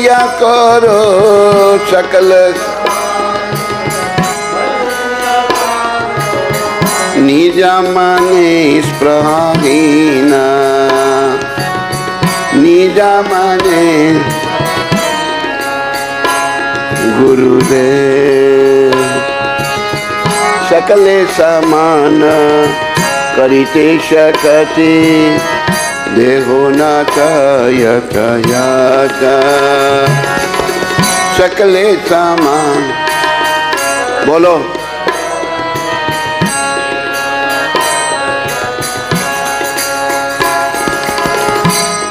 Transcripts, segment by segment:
दिया करो सकल निज मने स्पृहाहीन निज मने गुरुदेव सकले समान करिते शकति देहो न यत सकले समान बोलो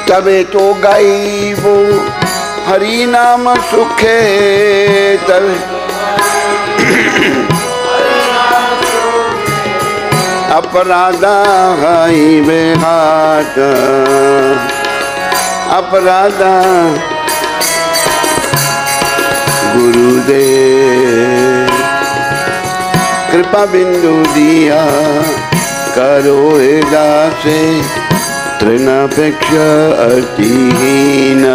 तबे तो गाइबो हरि नाम सुखे तबे अपराधा हाइबे हाथ अपराधा गुरुदेव कृपा बिंदु दिया करो दासे तृणापेक्षा अतिहीन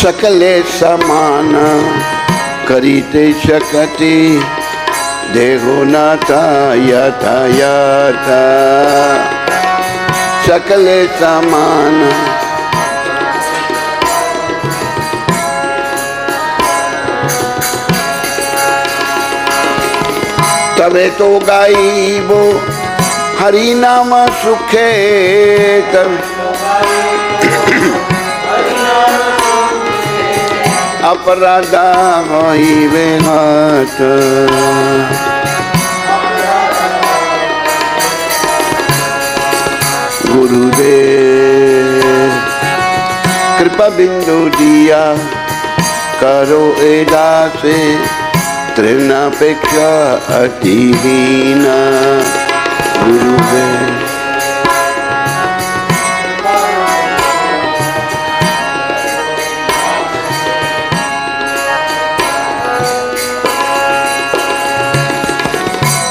सकले समान करीते शकति देहो नाता यथा यथा सकले समान तबे तो गाइबो हरि नाम सुखे तब अपराधा होइबे हाथ गुरुदेव कृपा बिंदु दिया करो दासे तृणापेक्षा अतिहीन गुरुदेव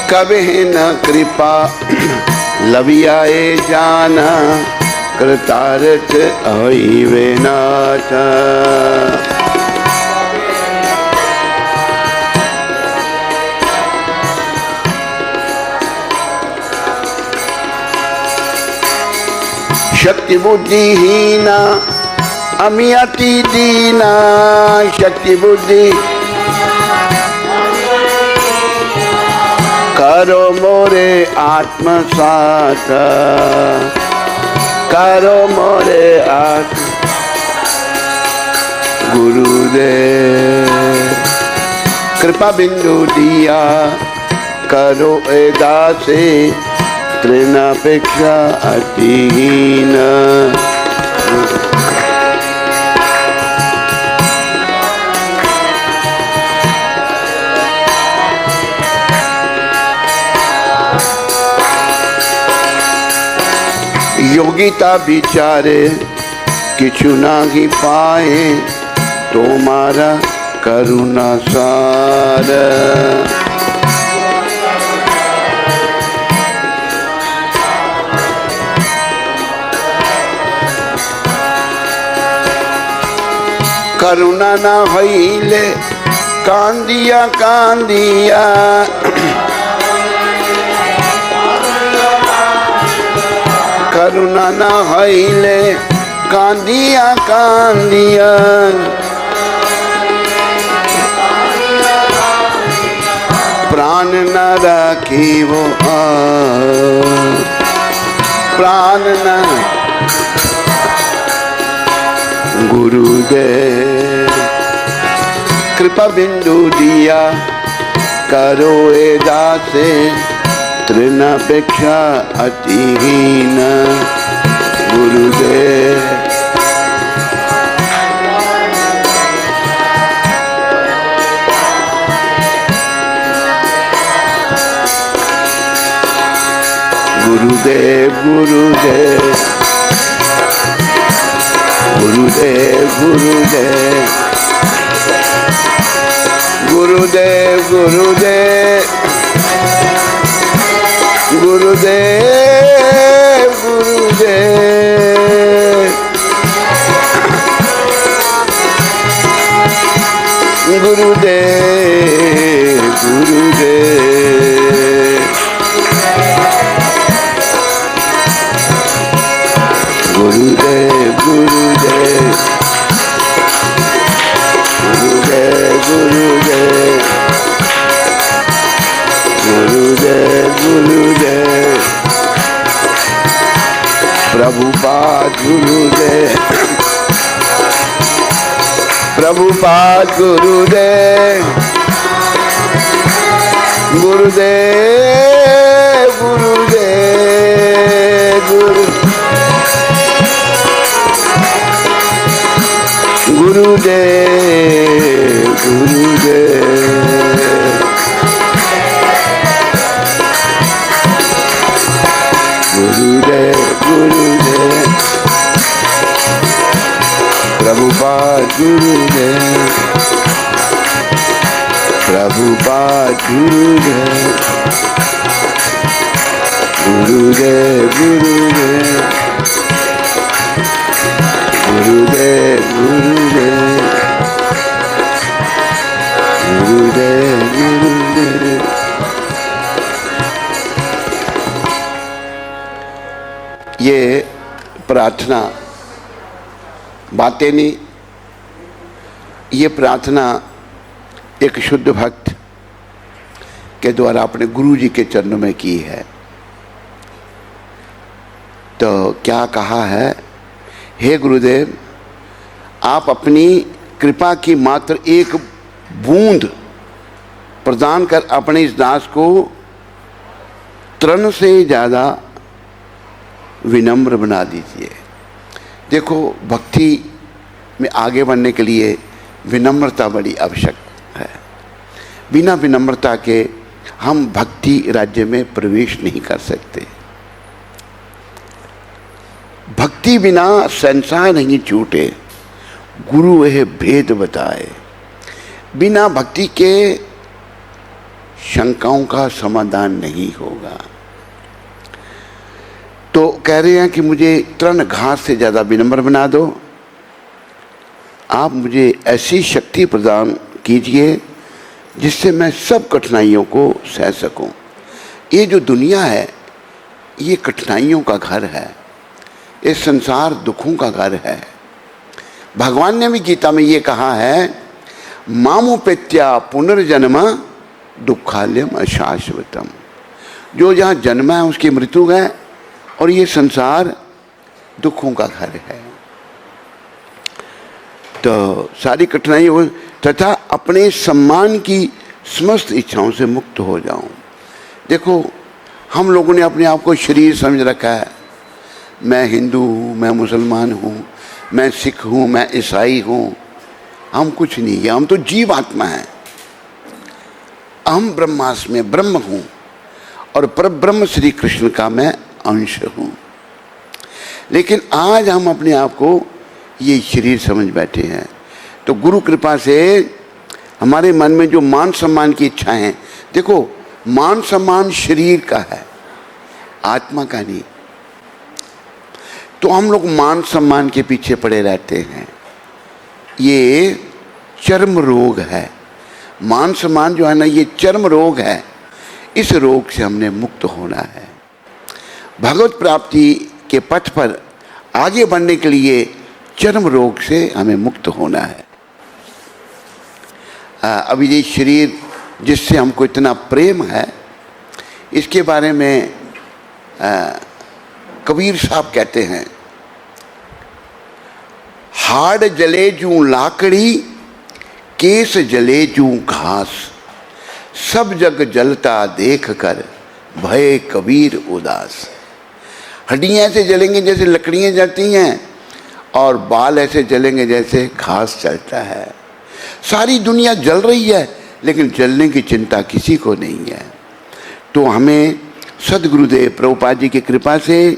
कभी न कृपा लवियाए जाना कृतार्थ होइबे नाथ शक्ति बुद्धिहीना अमी अति दीना शक्ति बुद्धि करो मोरे आत्मसात करो मोरे आत्म गुरुदेव कृपा बिंदु दिया करो दासे तृणापेक्षा अतिहीन योगिता बिचारे किछु नाही पाए तुम्हारा करुणा सार करुणा न होइले कांदिया कांदिया करुणा न होइले कांदिया कांदिया प्राण न राखिबो प्राण न गुरुदेव कृपा बिंदु दिया करो दासे तृणापेक्षा अतिहीन गुरुदेव गुरुदेव गुरुदेव गुरुदेव गुरुदेव गुरुदेव गुरुदेव गुरुदेव गुरुदेव गुरुदेव गुरुदेव गुरुदेव गुरुदेव गुरुदेव गुरुदेव गुरुदेव प्रभुपाद गुरुदेव प्रभुपाद गुरुदेव गुरुदेव गुरुदेव गुरुदेव गुरुदेव गुरुदेव प्रभुपाद गुरुदेव प्रभुपाद गुरुदेव गुरुदेव गुरुदेव गुरुदेव गुरुदेव गुरुदेव ये प्रार्थना बातें नहीं, ये प्रार्थना एक शुद्ध भक्त के द्वारा अपने गुरु जी के चरणों में की है। तो क्या कहा है, हे गुरुदेव, आप अपनी कृपा की मात्र एक बूंद प्रदान कर अपने इस दास को तृण से ज़्यादा विनम्र बना दीजिए। देखो, भक्ति में आगे बढ़ने के लिए विनम्रता बड़ी आवश्यक है। बिना विनम्रता के हम भक्ति राज्य में प्रवेश नहीं कर सकते। भक्ति बिना संसार नहीं छूटे, गुरु वह भेद बताए। बिना भक्ति के शंकाओं का समाधान नहीं होगा। तो कह रहे हैं कि मुझे तृण घास से ज़्यादा विनम्र बना दो। आप मुझे ऐसी शक्ति प्रदान कीजिए जिससे मैं सब कठिनाइयों को सह सकूं। ये जो दुनिया है, ये कठिनाइयों का घर है, ये संसार दुखों का घर है। भगवान ने भी गीता में ये कहा है, मामुपेत्या पुनर्जन्म दुखालयम अशाश्वतम। जो जहाँ जन्म है उसकी मृत्यु है, और ये संसार दुखों का घर है। तो सारी कठिनाई तथा अपने सम्मान की समस्त इच्छाओं से मुक्त हो जाऊं। देखो, हम लोगों ने अपने आप को शरीर समझ रखा है। मैं हिंदू हूँ, मैं मुसलमान हूँ, मैं सिख हूँ, मैं ईसाई हूँ। हम कुछ नहीं है, हम तो जीव आत्मा हैं। अहम ब्रह्मास्मि ब्रह्म हूँ, और परब्रह्म श्री कृष्ण का मैं अंश हूँ। लेकिन आज हम अपने आप को ये शरीर समझ बैठे हैं। तो गुरु कृपा से हमारे मन में जो मान सम्मान की इच्छा है, देखो, मान सम्मान शरीर का है, आत्मा का नहीं। तो हम लोग मान सम्मान के पीछे पड़े रहते हैं। ये चर्म रोग है। मान सम्मान जो है ना, ये चर्म रोग है। इस रोग से हमने मुक्त होना है। भगवत प्राप्ति के पथ पर आगे बढ़ने के लिए चर्म रोग से हमें मुक्त होना है। अभी ये शरीर जिससे हमको इतना प्रेम है, इसके बारे में कबीर साहब कहते हैं, हाड़ जले जूं लाकड़ी, केस जले जूं घास, सब जग जलता देख कर भय कबीर उदास। हड्डियाँ ऐसे जलेंगे जैसे लकड़ियाँ जलती हैं, और बाल ऐसे जलेंगे जैसे घास जलता है। सारी दुनिया जल रही है, लेकिन जलने की चिंता किसी को नहीं है। तो हमें सदगुरुदेव प्रभुपाद जी की कृपा से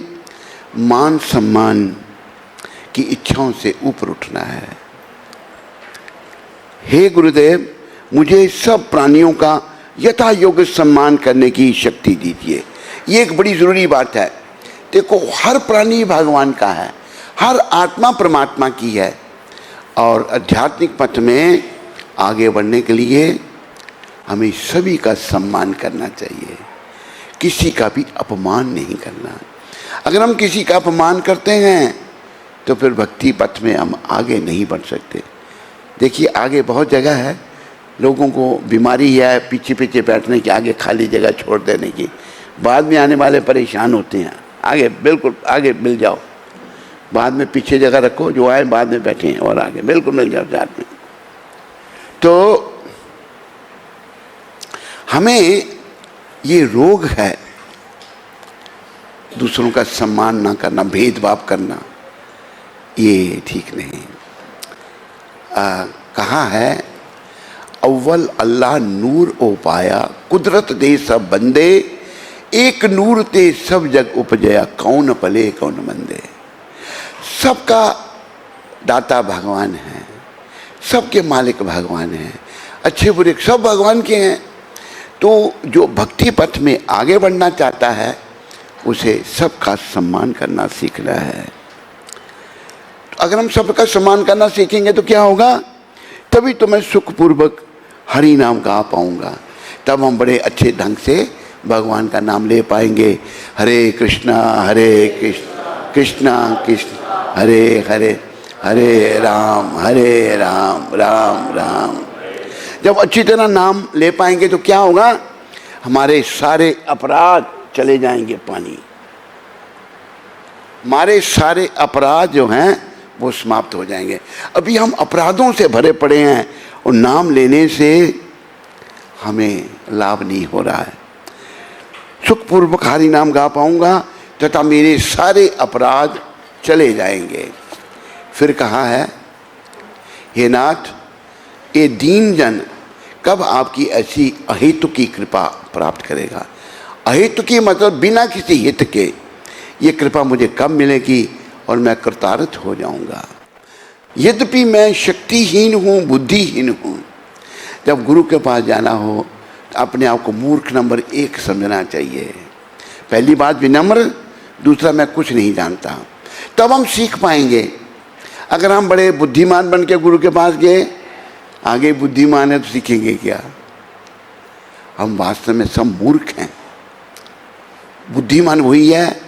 मान सम्मान की इच्छाओं से ऊपर उठना है। हे गुरुदेव, मुझे सब प्राणियों का यथा योग्य सम्मान करने की शक्ति दीजिए। ये एक बड़ी ज़रूरी बात है। देखो, हर प्राणी भगवान का है, हर आत्मा परमात्मा की है, और आध्यात्मिक पथ में आगे बढ़ने के लिए हमें सभी का सम्मान करना चाहिए, किसी का भी अपमान नहीं करना। अगर हम किसी का अपमान करते हैं तो फिर भक्ति पथ में हम आगे नहीं बढ़ सकते। देखिए, आगे बहुत जगह है, लोगों को बीमारी है पीछे पीछे बैठने की, आगे खाली जगह छोड़ देने की, बाद में आने वाले परेशान होते हैं। आगे, बिल्कुल आगे मिल जाओ, बाद में पीछे जगह रखो, जो आए बाद में बैठे हैं, और आगे बिल्कुल मिल जाओ साथ में। तो हमें ये रोग है दूसरों का सम्मान ना करना, भेदभाव करना, ये ठीक नहीं। कहा है, अव्वल अल्लाह नूर ओ पाया, कुदरत दे सब बंदे, एक नूर ते सब जग उपजया, कौन पले कौन मंदे। सबका दाता भगवान है, सबके मालिक भगवान है, अच्छे बुरे सब भगवान के हैं। तो जो भक्ति पथ में आगे बढ़ना चाहता है उसे सबका सम्मान करना सीखना है। तो अगर हम सबका सम्मान करना सीखेंगे तो क्या होगा? तभी तो मैं सुखपूर्वक हरि नाम गा पाऊंगा, तब हम बड़े अच्छे ढंग से भगवान का नाम ले पाएंगे। हरे कृष्णा कृष्णा कृष्ण हरे हरे, हरे राम राम राम। जब अच्छी तरह नाम ले पाएंगे तो क्या होगा? हमारे सारे अपराध चले जाएंगे पानी, हमारे सारे अपराध जो हैं वो समाप्त हो जाएंगे। अभी हम अपराधों से भरे पड़े हैं और नाम लेने से हमें लाभ नहीं हो रहा है। सुखपूर्वक हरि नाम गा पाऊंगा तथा मेरे सारे अपराध चले जाएंगे। फिर कहा है, हे नाथ, ये दीन जन कब आपकी ऐसी अहेतु की कृपा प्राप्त करेगा? अहेतु की मतलब बिना किसी हित के। ये कृपा मुझे कब मिलेगी और मैं कृतार्थ हो जाऊंगा? यद्यपि मैं शक्तिहीन हूँ, बुद्धिहीन हूँ। जब गुरु के पास जाना हो तो अपने आप को मूर्ख नंबर 1 समझना चाहिए। पहली बात विनम्र, दूसरा मैं कुछ नहीं जानता। तब हम सीख पाएंगे। अगर हम बड़े बुद्धिमान बन के गुरु के पास गए, आगे बुद्धिमान है तो सीखेंगे क्या? हम वास्तव में सब मूर्ख हैं। बुद्धिमान वही है,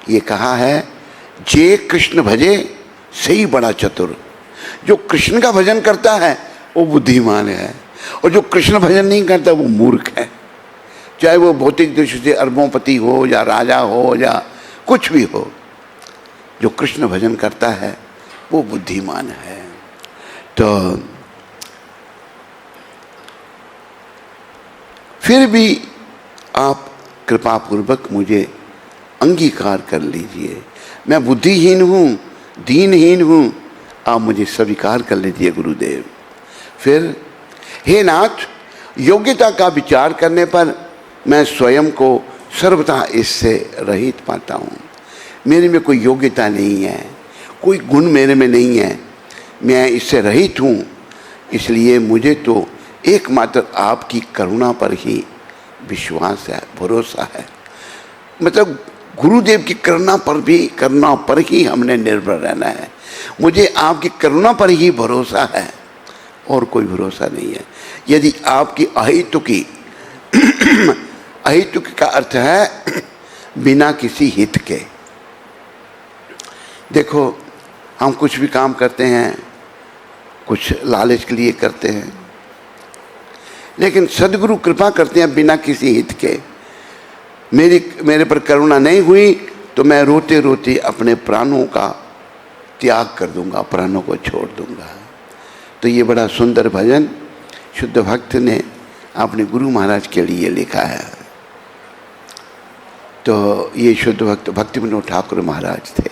ये कहा है, जे कृष्ण भजे सही बड़ा चतुर। जो कृष्ण का भजन करता है वो बुद्धिमान है, और जो कृष्ण भजन नहीं करता वो मूर्ख है। चाहे वो भौतिक दृष्टि से अरबोंपति हो या राजा हो या कुछ भी हो, जो कृष्ण भजन करता है वो बुद्धिमान है। तो फिर भी आप कृपा पूर्वक मुझे अंगीकार कर लीजिए। मैं बुद्धिहीन हूँ, दीनहीन हूँ, आप मुझे स्वीकार कर लीजिए गुरुदेव। फिर, हे नाथ, योग्यता का विचार करने पर मैं स्वयं को सर्वथा इससे रहित पाता हूँ। मेरे में कोई योग्यता नहीं है, कोई गुण मेरे में नहीं है, मैं इससे रहित हूँ। इसलिए मुझे तो एकमात्र आपकी करुणा पर ही विश्वास है, भरोसा है। मतलब गुरुदेव की करुणा पर ही हमने निर्भर रहना है। मुझे आपकी करुणा पर ही भरोसा है और कोई भरोसा नहीं है। यदि आपकी अहेतुकी अहेतुकी का अर्थ है बिना किसी हित के। देखो, हम कुछ भी काम करते हैं कुछ लालच के लिए करते हैं, लेकिन सदगुरु कृपा करते हैं बिना किसी हित के। मेरे पर करुणा नहीं हुई तो मैं रोते रोते अपने प्राणों का त्याग कर दूंगा, प्राणों को छोड़ दूंगा। तो ये बड़ा सुंदर भजन शुद्ध भक्त ने अपने गुरु महाराज के लिए लिखा है। तो ये शुद्ध भक्त भक्ति विनोद ठाकुर महाराज थे।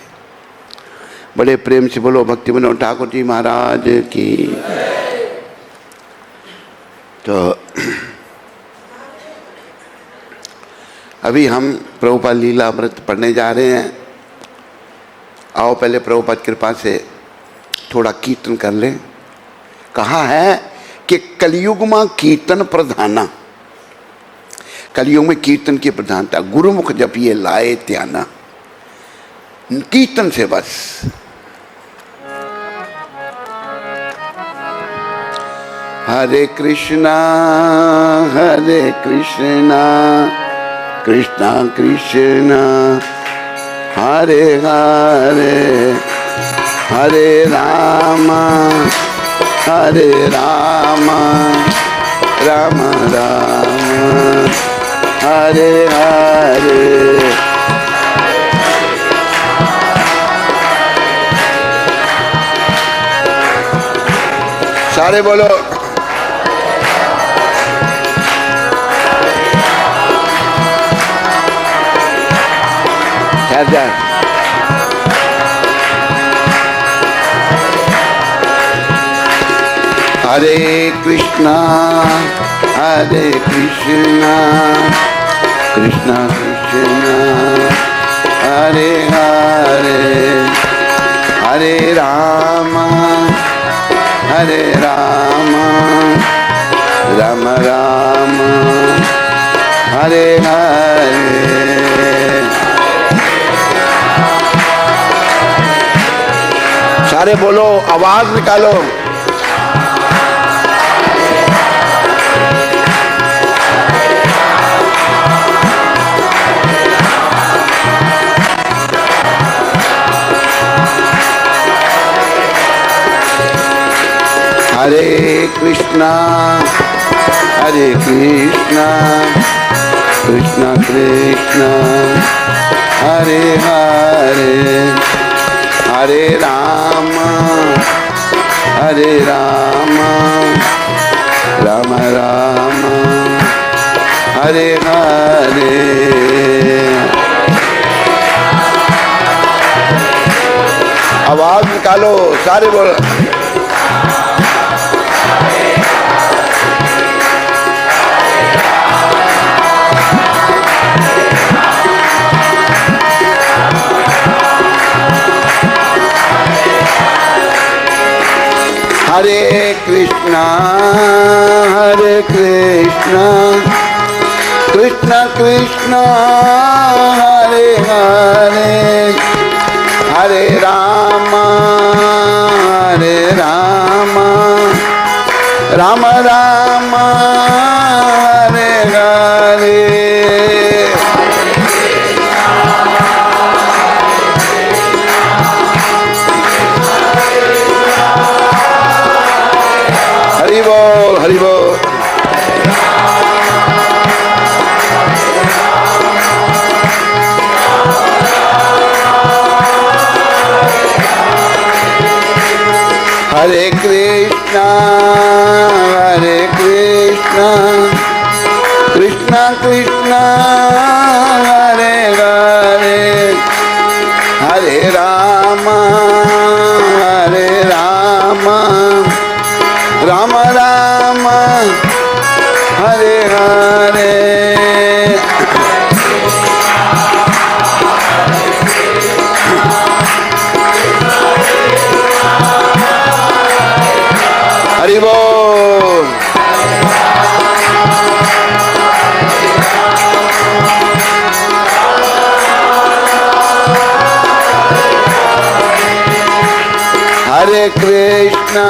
बड़े प्रेम से बोलो भक्ति विनोद ठाकुर जी महाराज की। तो अभी हम प्रभुपाद लीला अमृत पढ़ने जा रहे हैं। आओ पहले प्रभुपाद कृपा से थोड़ा कीर्तन कर लें। कहा है कि कलयुग में कीर्तन प्रधाना, कलयुग में कीर्तन की प्रधानता, गुरुमुख जपिए लाए त्याना, कीर्तन से बस। हरे कृष्णा कृष्णा कृष्णा हरे हरे, हरे राम राम राम हरे हरे। सारे बोलो ठहर। हरे कृष्णा कृष्णा कृष्णा हरे हरे, हरे राम राम राम हरे हरे। सारे बोलो, आवाज निकालो। हरे कृष्णा कृष्णा कृष्णा हरे हरे, हरे राम राम राम हरे हरे। आवाज निकालो, सारे बोलो। हरे कृष्णा कृष्णा कृष्णा हरे हरे, हरे राम राम राम हरे हरे। हरि बोल, हरि बोल। हरे कृष्णा कृष्णा कृष्णा हरे हरे, हरे राम राम राम हरे हरे। हरि बोल। हरे कृष्णा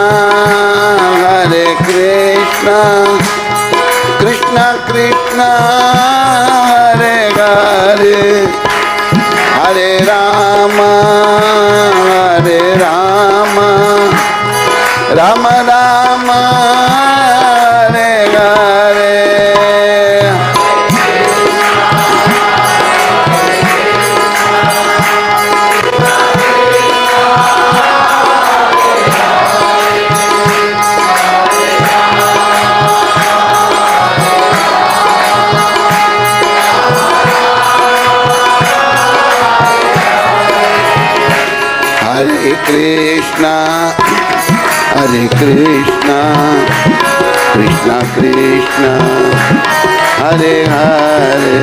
कृष्णा कृष्णा हरे हरे, हरे राम राम राम हरे हरे। हरे कृष्णा कृष्णा कृष्णा हरे हरे,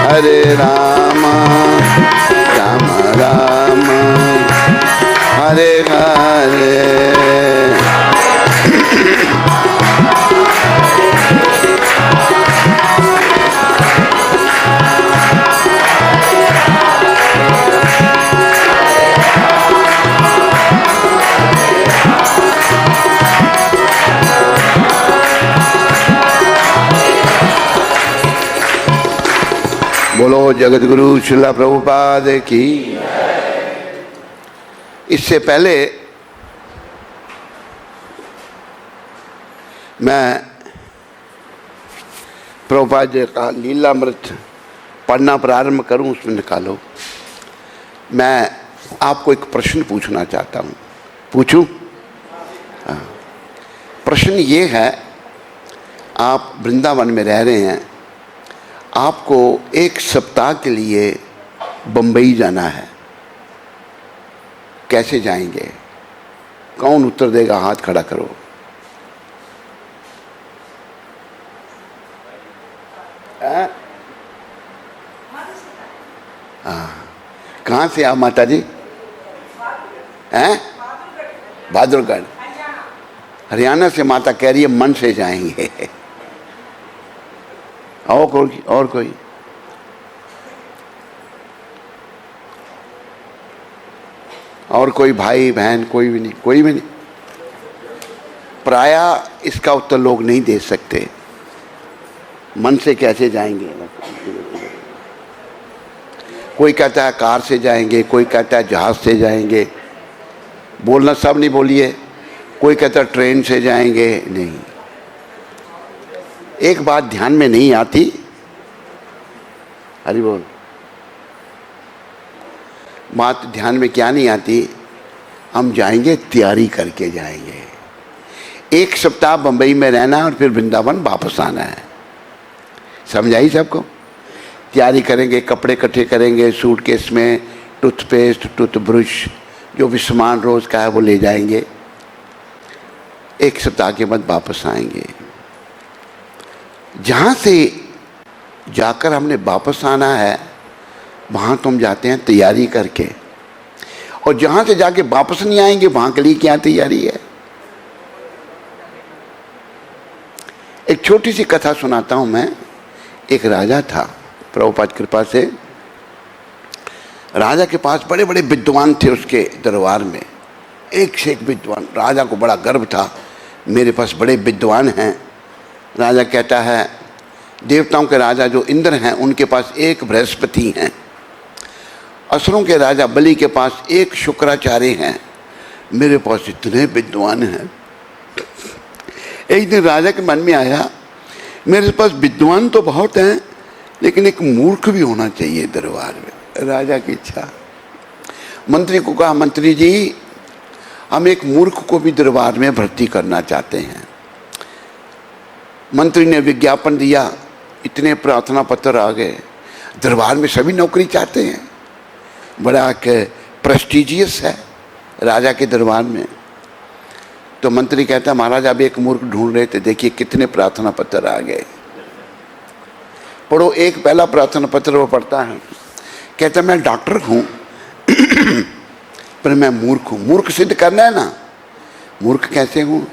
हरे राम राम राम हरे हरे। बोलो जगत गुरु श्रील प्रभुपाद की। इससे पहले मैं प्रभुपाद जी का लीलामृत पढ़ना प्रारंभ करूं, उसमें निकालो। मैं आपको एक प्रश्न पूछना चाहता हूं, पूछूं? हाँ। प्रश्न ये है, आप वृंदावन में रह रहे हैं, आपको एक सप्ताह के लिए बंबई जाना है, कैसे जाएंगे? कौन उत्तर देगा? हाथ खड़ा करो। हाँ, कहाँ से आप माता जी? हैं? बहादुरगढ़, हरियाणा से माता कह रही है मन से जाएंगे। और कोई? और कोई भाई बहन? कोई भी नहीं? कोई भी नहीं? प्रायः इसका उत्तर लोग नहीं दे सकते, मन से कैसे जाएंगे। कोई कहता है कार से जाएंगे, कोई कहता है जहाज से जाएंगे। बोलना सब नहीं बोलिए। कोई कहता है ट्रेन से जाएंगे। नहीं, एक बात ध्यान में नहीं आती। हरि बोल। बात ध्यान में क्या नहीं आती? हम जाएंगे, तैयारी करके जाएंगे। एक सप्ताह बंबई में रहना और फिर वृंदावन वापस आना है। समझाई सबको? तैयारी करेंगे, कपड़े इकट्ठे करेंगे, सूटकेस में टूथपेस्ट, टूथब्रश, जो भी सामान रोज का है वो ले जाएंगे। एक सप्ताह के बाद वापस आएंगे। जहाँ से जाकर हमने वापस आना है वहाँ तो हम जाते हैं तैयारी करके, और जहाँ से जाके वापस नहीं आएंगे वहाँ के लिए क्या तैयारी है? एक छोटी सी कथा सुनाता हूँ मैं। एक राजा था, प्रभुपाद कृपा से। राजा के पास बड़े बड़े विद्वान थे उसके दरबार में, एक से एक विद्वान। राजा को बड़ा गर्व था, मेरे पास बड़े विद्वान हैं। राजा कहता है, देवताओं के राजा जो इंद्र हैं उनके पास एक बृहस्पति हैं, असुरों के राजा बलि के पास एक शुक्राचार्य हैं, मेरे पास इतने विद्वान हैं। एक दिन राजा के मन में आया, मेरे पास विद्वान तो बहुत हैं लेकिन एक मूर्ख भी होना चाहिए दरबार में। राजा की इच्छा। मंत्री को कहा, मंत्री जी हम एक मूर्ख को भी दरबार में भर्ती करना चाहते हैं। मंत्री ने विज्ञापन दिया, इतने प्रार्थना पत्र आ गए। दरबार में सभी नौकरी चाहते हैं, बड़ा प्रेस्टिजियस है राजा के दरबार में। तो मंत्री कहता, महाराज अब एक मूर्ख ढूंढ रहे थे, देखिए कितने प्रार्थना पत्र आ गए। पढ़ो। एक पहला प्रार्थना पत्र वो पढ़ता है, कहता मैं डॉक्टर हूँ पर मैं मूर्ख हूँ। मूर्ख सिद्ध करना है ना। मूर्ख कैसे हूँ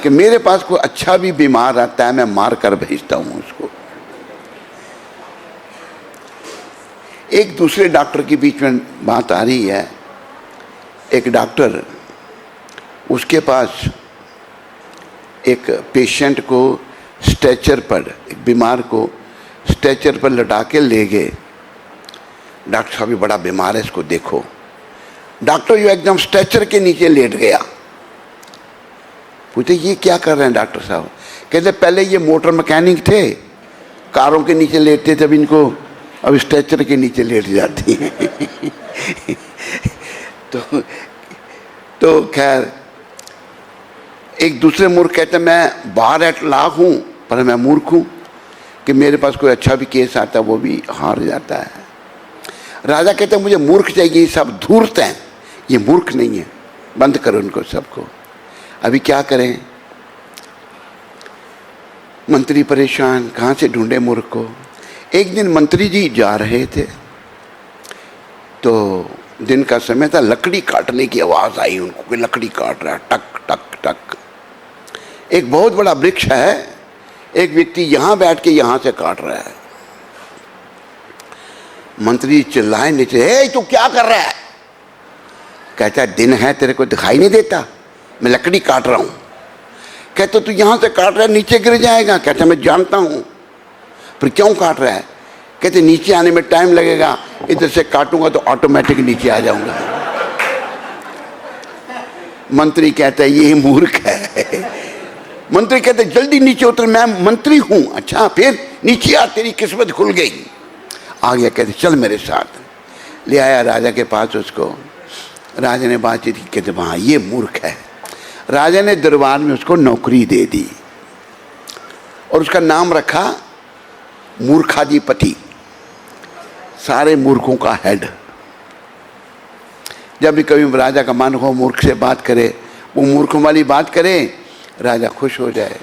कि मेरे पास कोई अच्छा भी बीमार रहता है, मैं मार कर भेजता हूँ उसको। एक दूसरे डॉक्टर के बीच में बात आ रही है। एक डॉक्टर, उसके पास एक पेशेंट को स्ट्रेचर पर, एक बीमार को स्ट्रेचर पर लटा के ले गए। डॉक्टर साहब भी बड़ा बीमार है, इसको देखो। डॉक्टर जो एकदम स्ट्रेचर के नीचे लेट गया। पूछते ये क्या कर रहे हैं डॉक्टर साहब? कहते पहले ये मोटर मैकेनिक थे, कारों के नीचे लेटते थे, अब इनको अब स्ट्रेचर के नीचे लेट जाती हैं। तो खैर एक दूसरे मूर्ख कहते मैं बाहर एट लाख हूँ पर मैं मूर्ख हूँ कि मेरे पास कोई अच्छा भी केस आता वो भी हार जाता है। राजा कहते मुझे मूर्ख चाहिए, सब धूर्त हैं, ये मूर्ख नहीं है, बंद करो उनको सबको। अभी क्या करें? मंत्री परेशान, कहाँ से ढूंढे मूर्ख को। एक दिन मंत्री जी जा रहे थे तो दिन का समय था, लकड़ी काटने की आवाज आई उनको कि लकड़ी काट रहा है, टक टक टक। एक बहुत बड़ा वृक्ष है, एक व्यक्ति यहां बैठ के यहां से काट रहा है। मंत्री चिल्लाए नीचे, ए तू क्या कर रहा है? कहता है दिन है, तेरे को दिखाई नहीं देता, मैं लकड़ी काट रहा हूं। कहते तू यहां से काट रहा है, नीचे गिर जाएगा। कहता मैं जानता हूं, फिर क्यों काट रहा है? कहते नीचे आने में टाइम लगेगा, इधर से काटूंगा तो ऑटोमेटिक नीचे आ जाऊंगा। मंत्री कहता है ये मूर्ख है। मंत्री कहते जल्दी नीचे उतर, मैं मंत्री हूं। अच्छा फिर नीचे आ, तेरी किस्मत खुल गई। आ गया, कहते चल मेरे साथ। ले आया राजा के पास उसको। राजा ने बातचीत की, कहते वहां ये मूर्ख है। राजा ने दरबार में उसको नौकरी दे दी और उसका नाम रखा मूर्खाधिपति, सारे मूर्खों का हेड। जब भी कभी राजा का मन हो मूर्ख से बात करे, वो मूर्खों वाली बात करे, राजा खुश हो जाए।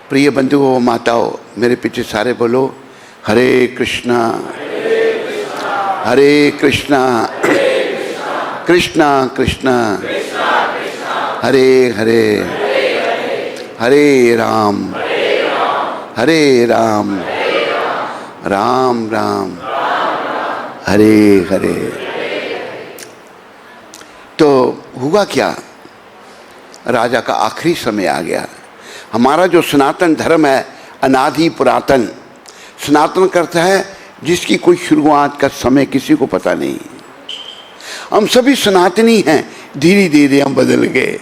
प्रिय बंधुओं माताओं, मेरे पीछे सारे बोलो हरे कृष्णा हरे कृष्णा कृष्णा कृष्णा हरे हरे हरे राम राम राम हरे हरे। तो हुआ क्या, राजा का आखिरी समय आ गया। हमारा जो सनातन धर्म है अनादि पुरातन, सनातन करता है जिसकी कोई शुरुआत का समय किसी को पता नहीं। हम सभी सनातनी हैं, धीरे धीरे हम बदल गए,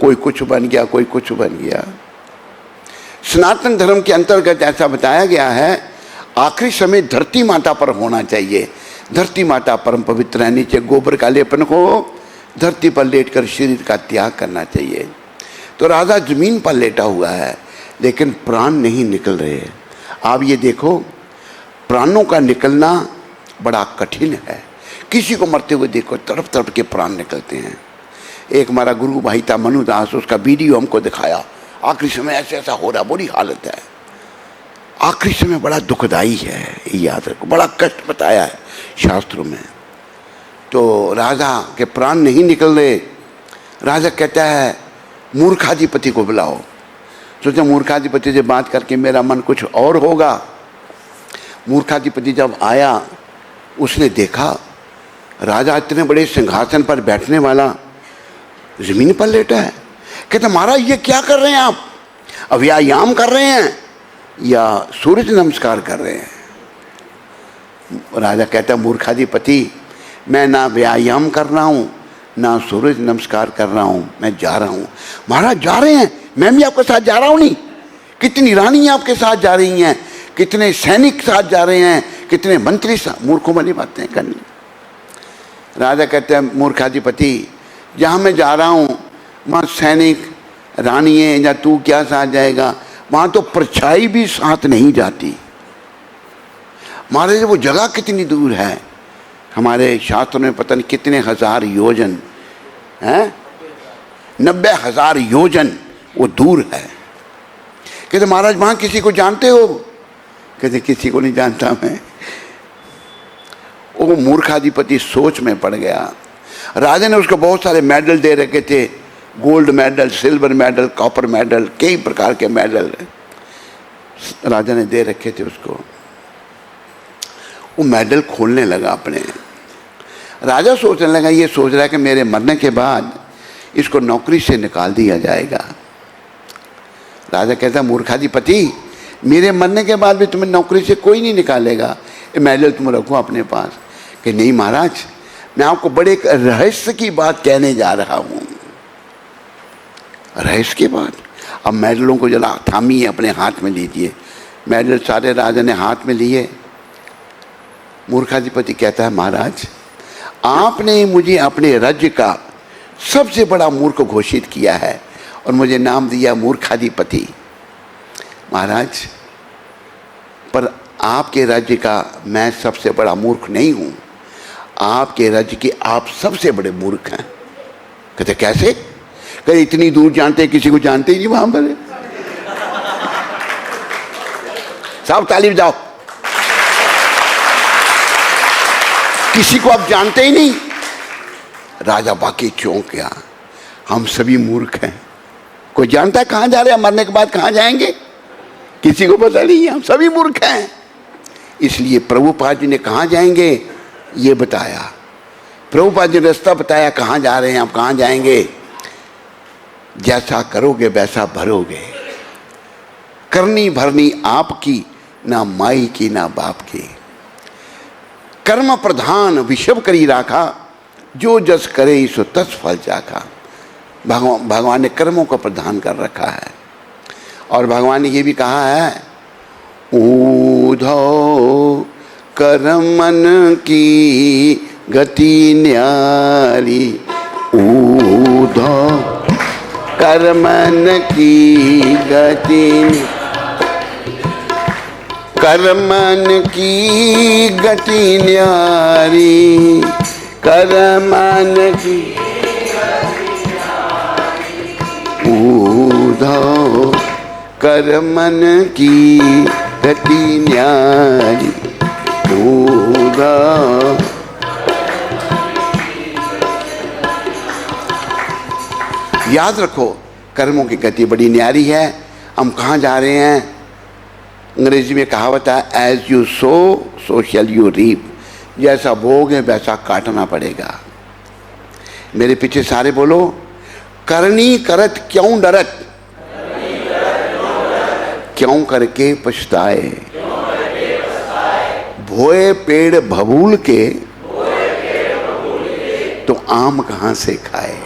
कोई कुछ बन गया, कोई कुछ बन गया। सनातन धर्म के अंतर्गत ऐसा बताया गया है, आखिरी समय धरती माता पर होना चाहिए। धरती माता परम पवित्र है, नीचे गोबर का लेपन हो, धरती पर लेटकर शरीर का त्याग करना चाहिए। तो राजा जमीन पर लेटा हुआ है, लेकिन प्राण नहीं निकल रहे। आप ये देखो, प्राणों का निकलना बड़ा कठिन है। किसी को मरते हुए देखो, तड़प तड़प के प्राण निकलते हैं। एक हमारा गुरु भाई था मनु दास, उसका वीडियो हमको दिखाया। आखिरी समय ऐसे ऐसा हो रहा, बुरी हालत है। आखिरी समय बड़ा दुखदाई है, याद रखो, बड़ा कष्ट बताया है शास्त्रों में। तो राजा के प्राण नहीं निकल रहे। राजा कहता है मूर्खाधिपति को बुलाओ। सोचा मूर्खाधिपति से बात करके मेरा मन कुछ और होगा। मूर्खाधिपति जब आया, उसने देखा राजा इतने बड़े सिंहासन पर बैठने वाला जमीन पर लेटा है। कहते महाराज ये क्या कर रहे हैं आप? व्यायाम कर रहे हैं या सूर्य नमस्कार कर रहे हैं? राजा कहता है मूर्खाधिपति, मैं ना व्यायाम कर रहा हूँ ना सूर्य नमस्कार कर रहा हूँ, मैं जा रहा हूँ। महाराज जा रहे हैं, मैं भी आपके साथ जा रहा हूँ। नहीं, कितनी रानियाँ आपके साथ जा रही हैं, कितने सैनिक साथ जा रहे हैं, कितने मंत्री साथ। मूर्खों वाली बातें करनी। राजा कहते हैं मूर्खाधिपति, जहाँ मैं जा रहा हूँ वहाँ सैनिक रानियाँ या तू क्या साथ जाएगा? वहाँ तो परछाई भी साथ नहीं जाती। महाराज वो जगह कितनी दूर है, हमारे शास्त्रों में पता नहीं कितने हजार योजन हैं, 90,000 योजन वो दूर है। कहते महाराज वहाँ किसी को जानते हो? कहते किसी को नहीं जानता मैं। वो मूर्खाधिपति सोच में पड़ गया। राजा ने उसको बहुत सारे मेडल दे रखे थे, gold medal, silver medal, copper medal, कई प्रकार के मेडल राजा ने दे रखे थे उसको। वो मेडल खोलने लगा अपने। राजा सोचने लगा, ये सोच रहा है कि मेरे मरने के बाद इसको नौकरी से निकाल दिया जाएगा। राजा कहता मूर्खाधिपति, मेरे मरने के बाद भी तुम्हें नौकरी से कोई नहीं निकालेगा, ये मेडल तुम रखो अपने पास। कि नहीं महाराज, मैं आपको बड़े एक रहस्य की बात कहने जा रहा हूं। रहस्य की बात? अब मेडलों को जरा थामिए, अपने हाथ में लीजिए। मेडल सारे राजा ने हाथ में लिए। मूर्खाधिपति कहता है महाराज, आपने मुझे अपने राज्य का सबसे बड़ा मूर्ख घोषित किया है और मुझे नाम दिया मूर्खाधिपति। महाराज, पर आपके राज्य का मैं सबसे बड़ा मूर्ख नहीं हूं। आपके राज्य के आप सबसे बड़े मूर्ख हैं। कहते कैसे? कहते इतनी दूर जानते, किसी को जानते ही नहीं वहां पर। सब ताली बजाओ। किसी को आप जानते ही नहीं। राजा बाकी चौंक गया, हम सभी मूर्ख हैं। कोई जानता है कहां जा रहे हैं, मरने के बाद कहां जाएंगे? किसी को पता नहीं है, हम सभी मूर्ख हैं। इसलिए प्रभुपाद जी ने कहां जाएंगे ये बताया। प्रभुपाद जी ने रास्ता बताया, कहां जा रहे हैं आप, कहां जाएंगे। जैसा करोगे वैसा भरोगे, करनी भरनी आपकी, ना माई की ना बाप की। कर्म प्रधान विषव करी राखा, जो जस करे सो तस फल चाखा। भगवान ने कर्मों को प्रधान कर रखा है। और भगवान ने ये भी कहा है, ऊधो कर्मन की गति न्यारी। ऊधो कर्मन की गति, कर्मन की गति न्यारी, कर्मन की ऊधो कर्मन की गति न्यारी। ऊधो याद रखो, कर्मों की गति बड़ी न्यारी है। हम कहाँ जा रहे हैं? अंग्रेजी में कहावत है, as you sow so shall you reap. जैसा बोओगे वैसा काटना पड़ेगा। मेरे पीछे सारे बोलो, करनी करत क्यों डरत, क्यों करके पछताए। भोए पेड़ भबूल के, तो आम कहाँ से खाए।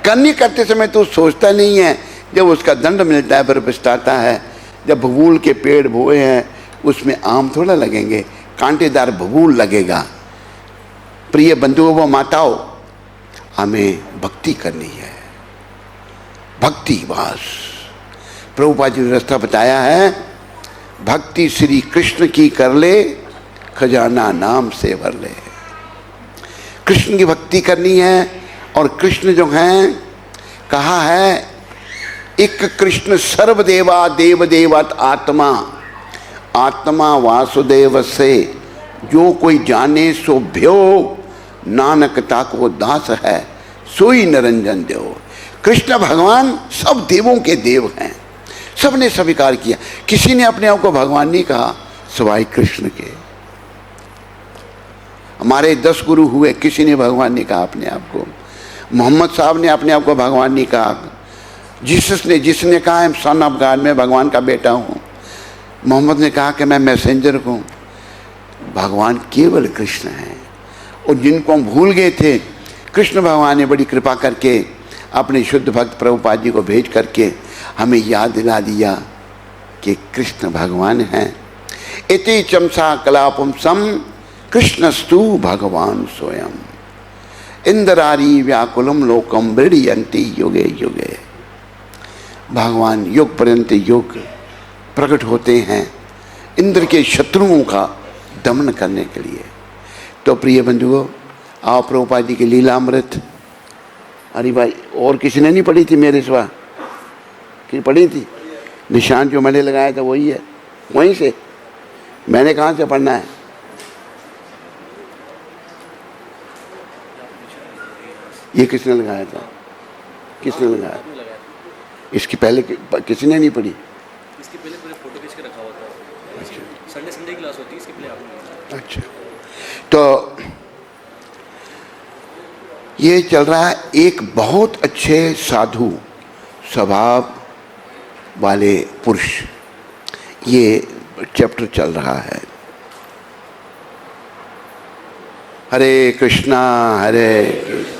करनी करते समय तो सोचता नहीं है, जब उसका दंड मिलता है फिर पछताता है। जब बबूल के पेड़ बोए हैं उसमें आम थोड़ा लगेंगे, कांटेदार बबूल लगेगा। प्रिय बंधुओं व माताओं, हमें भक्ति करनी है, भक्ति बस। प्रभुपाद जी ने रास्ता बताया है, भक्ति श्री कृष्ण की कर ले, खजाना नाम से भर ले। कृष्ण की भक्ति करनी है। और कृष्ण जो हैं, कहा है, एक कृष्ण सर्वदेवा देव देवत आत्मा, आत्मा वासुदेव से जो कोई जाने सो भ्यो, नानकता को दास है सोई निरंजन देव। कृष्ण भगवान सब देवों के देव हैं, सबने स्वीकार किया। किसी ने अपने आप को भगवान नहीं कहा सिवाय कृष्ण के। हमारे 10 गुरु हुए, किसी ने भगवान नहीं कहा अपने आप को। मोहम्मद साहब ने अपने आप को भगवान नहीं कहा। जिसने कहा है सन ऑफ गॉड, मैं भगवान का बेटा हूँ। मोहम्मद ने कहा कि मैं मैसेंजर हूँ। भगवान केवल कृष्ण हैं। और जिनको हम भूल गए थे, कृष्ण भगवान ने बड़ी कृपा करके अपने शुद्ध भक्त प्रभुपाद जी को भेज करके हमें याद दिला दिया कि कृष्ण भगवान हैं। इति चमसा कलापम सम कृष्णस्तु भगवान स्वयं। इंद्रारी व्याकुलम लोकम मृडयन्ति युगे युगे। भगवान युग पर्यंत युग प्रकट होते हैं इंद्र के शत्रुओं का दमन करने के लिए। तो प्रिय बंधुओं, आओ प्रभुपाद जी की लीलामृत। अरे भाई, और किसी ने नहीं पढ़ी थी मेरे सिवा? कि पढ़ी थी? निशान जो मैंने लगाया था वही है, वहीं से। मैंने कहाँ से पढ़ना है? ये किसने लगाया था? किसने लगाया? इसकी पहले किसी ने नहीं पढ़ी? इसके पहले पूरे फोटो खींच के रखा हुआ था। अच्छा, संडे क्लास होती है, इसके पहले आपने। अच्छा, तो ये चल रहा है। एक बहुत अच्छे साधु स्वभाव वाले पुरुष, ये चैप्टर चल रहा है। हरे कृष्णा हरे कृष्णा।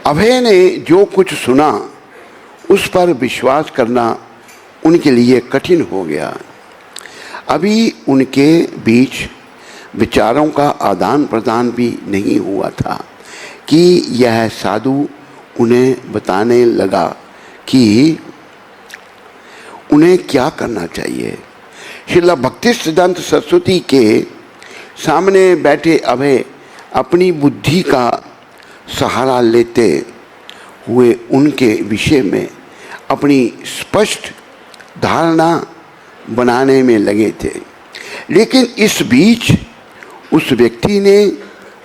अभय ने जो कुछ सुना उस पर विश्वास करना उनके लिए कठिन हो गया। अभी उनके बीच विचारों का आदान प्रदान भी नहीं हुआ था कि यह साधु उन्हें बताने लगा कि उन्हें क्या करना चाहिए। श्रील भक्तिसिद्धांत सरस्वती के सामने बैठे अभय अपनी बुद्धि का सहारा लेते हुए उनके विषय में अपनी स्पष्ट धारणा बनाने में लगे थे। लेकिन इस बीच उस व्यक्ति ने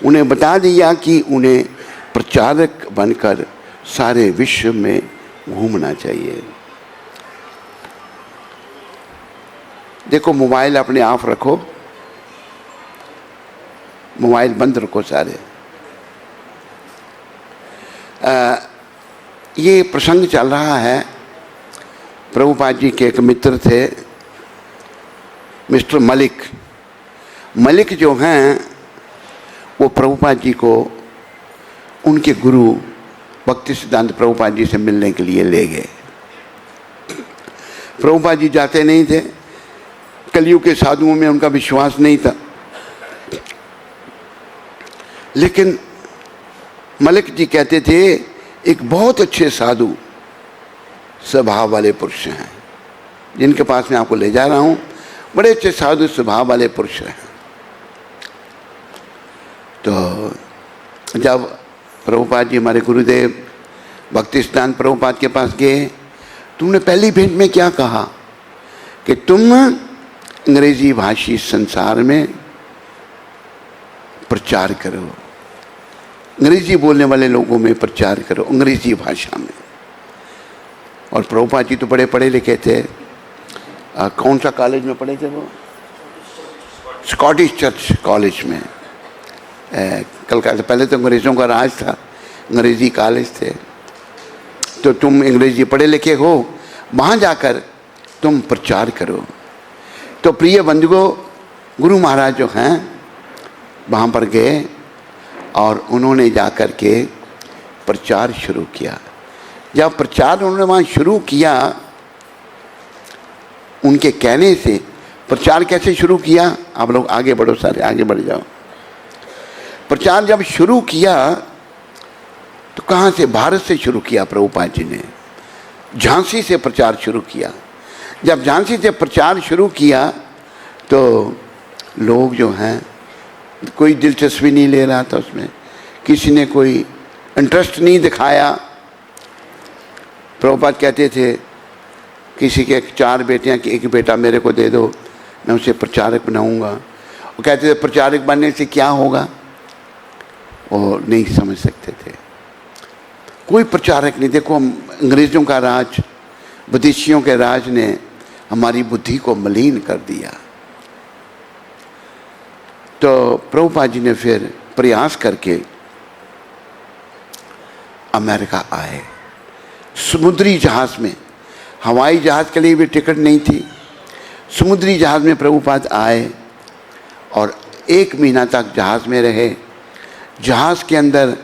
उन्हें बता दिया कि उन्हें प्रचारक बनकर सारे विश्व में घूमना चाहिए। देखो, मोबाइल अपने आप रखो, मोबाइल बंद रखो सारे। ये प्रसंग चल रहा है, प्रभुपाद जी के एक मित्र थे मिस्टर मलिक। मलिक जो हैं वो प्रभुपाद जी को उनके गुरु भक्ति सिद्धांत प्रभुपाद जी से मिलने के लिए ले गए। प्रभुपाद जी जाते नहीं थे, कलयुग के साधुओं में उनका विश्वास नहीं था। लेकिन मलिक जी कहते थे एक बहुत अच्छे साधु स्वभाव वाले पुरुष हैं जिनके पास मैं आपको ले जा रहा हूं, बड़े अच्छे साधु स्वभाव वाले पुरुष हैं। तो जब प्रभुपाद जी हमारे गुरुदेव भक्ति सिद्धांत प्रभुपाद के पास गए, तुमने पहली भेंट में क्या कहा कि तुम अंग्रेजी भाषी संसार में प्रचार करो, अंग्रेजी बोलने वाले लोगों में प्रचार करो, अंग्रेजी भाषा में। और प्रभुपाद जी तो बड़े पढ़े लिखे थे। कौन सा कॉलेज में पढ़े थे वो? स्कॉटिश चर्च कॉलेज में, कलकत्ता। पहले तो अंग्रेज़ों का राज था, अंग्रेजी कॉलेज थे। तो तुम अंग्रेजी पढ़े लिखे हो, वहाँ जाकर तुम प्रचार करो। तो प्रिय बंधुओं, गुरु महाराज जो हैं वहाँ पर गए और उन्होंने जाकर के प्रचार शुरू किया। जब प्रचार उन्होंने वहाँ शुरू किया, उनके कहने से प्रचार कैसे शुरू किया, आप लोग आगे बढ़ो, सारे आगे बढ़ जाओ। प्रचार जब शुरू किया तो कहाँ से? भारत से शुरू किया प्रभुपाद जी ने, झांसी से प्रचार शुरू किया। जब झांसी से प्रचार शुरू किया तो लोग जो हैं कोई दिलचस्पी नहीं ले रहा था उसमें, किसी ने कोई इंटरेस्ट नहीं दिखाया। प्रभुपाद कहते थे किसी के 4 बेटियां कि एक बेटा मेरे को दे दो, मैं उसे प्रचारक बनाऊंगा। वो कहते थे प्रचारक बनने से क्या होगा, वो नहीं समझ सकते थे। कोई प्रचारक नहीं। देखो, अंग्रेज़ों का राज, विदेशियों के राज ने हमारी बुद्धि को मलिन कर दिया। तो प्रभुपाद जी ने फिर प्रयास करके अमेरिका आए, समुद्री जहाज़ में। हवाई जहाज़ के लिए भी टिकट नहीं थी, समुद्री जहाज़ में प्रभुपाद आए और 1 महीना तक जहाज़ में रहे। जहाज़ के अंदर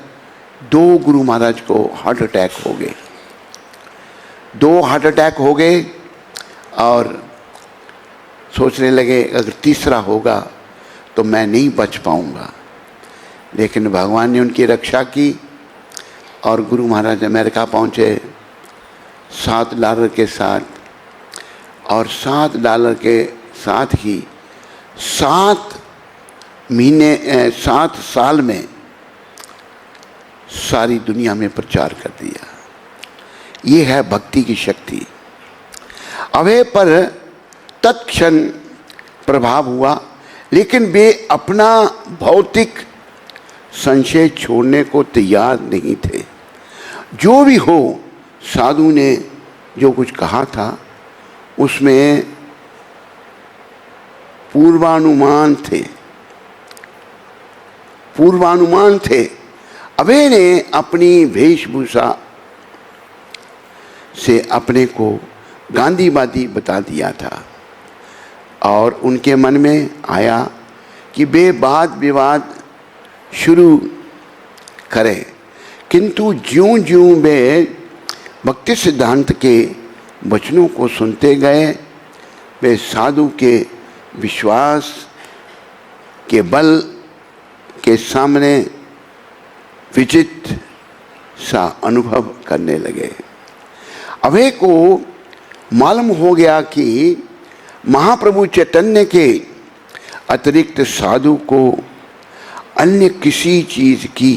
2 गुरु महाराज को हार्ट अटैक हो गए, 2 हार्ट अटैक हो गए और सोचने लगे अगर तीसरा होगा तो मैं नहीं बच पाऊंगा। लेकिन भगवान ने उनकी रक्षा की और गुरु महाराज अमेरिका पहुंचे $7 के साथ, और $7 के साथ ही 7 साल में सारी दुनिया में प्रचार कर दिया। ये है भक्ति की शक्ति। अवे पर तत्क्षण प्रभाव हुआ, लेकिन वे अपना भौतिक संशय छोड़ने को तैयार नहीं थे। जो भी हो, साधु ने जो कुछ कहा था उसमें पूर्वानुमान थे। अबे ने अपनी वेशभूषा से अपने को गांधीवादी बता दिया था और उनके मन में आया कि वे वाद विवाद शुरू करें। किंतु ज्यों ज्यों वे भक्ति सिद्धांत के वचनों को सुनते गए, वे साधु के विश्वास के बल के सामने विचित्र सा अनुभव करने लगे। अवे को मालूम हो गया कि महाप्रभु चैतन्य के अतिरिक्त साधु को अन्य किसी चीज़ की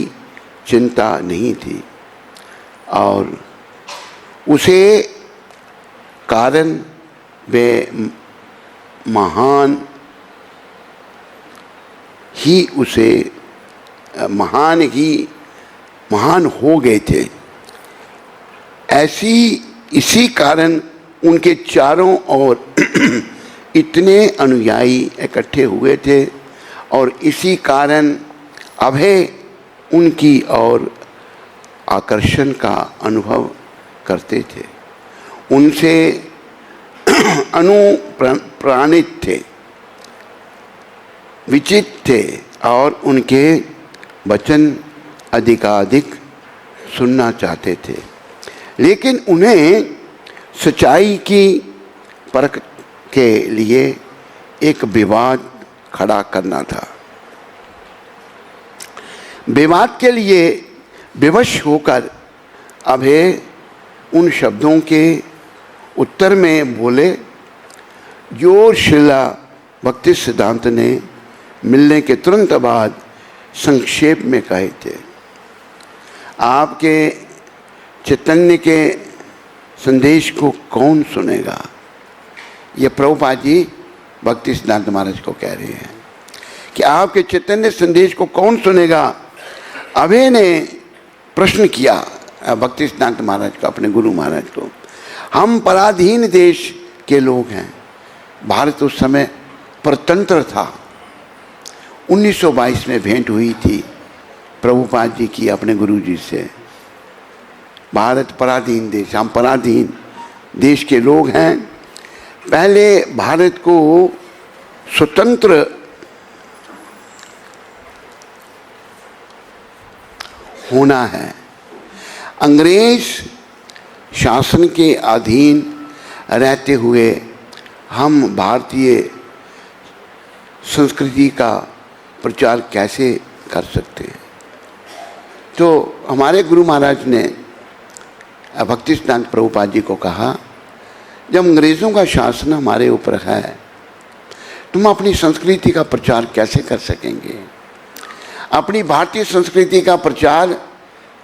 चिंता नहीं थी और उसे कारण वे महान हो गए थे। इसी कारण उनके चारों ओर इतने अनुयायी इकट्ठे हुए थे और इसी कारण अभय उनकी ओर आकर्षण का अनुभव करते थे, उनसे अनुप्राणित थे, विचित थे और उनके वचन अधिकाधिक सुनना चाहते थे। लेकिन उन्हें सच्चाई की परख के लिए एक विवाद खड़ा करना था। विवाद के लिए विवश होकर अभय उन शब्दों के उत्तर में बोले जो श्रीला भक्ति सिद्धांत ने मिलने के तुरंत बाद संक्षेप में कहे थे। आपके चैतन्य के संदेश को कौन सुनेगा? ये प्रभुपाद जी भक्ति सिद्धांत महाराज को कह रहे हैं कि आपके चैतन्य संदेश को कौन सुनेगा। अभय ने प्रश्न किया भक्ति सिद्धांत महाराज को, अपने गुरु महाराज को। हम पराधीन देश के लोग हैं। भारत उस समय परतंत्र था। 1922 में भेंट हुई थी प्रभुपाद जी की अपने गुरु जी से। भारत पराधीन देश, हम पराधीन देश के लोग हैं। पहले भारत को स्वतंत्र होना है। अंग्रेज शासन के अधीन रहते हुए हम भारतीय संस्कृति का प्रचार कैसे कर सकते हैं? तो हमारे गुरु महाराज ने भक्ति सिद्धांत प्रभुपाद जी को कहा, जब अंग्रेज़ों का शासन हमारे ऊपर है, तुम अपनी संस्कृति का प्रचार कैसे कर सकेंगे? अपनी भारतीय संस्कृति का प्रचार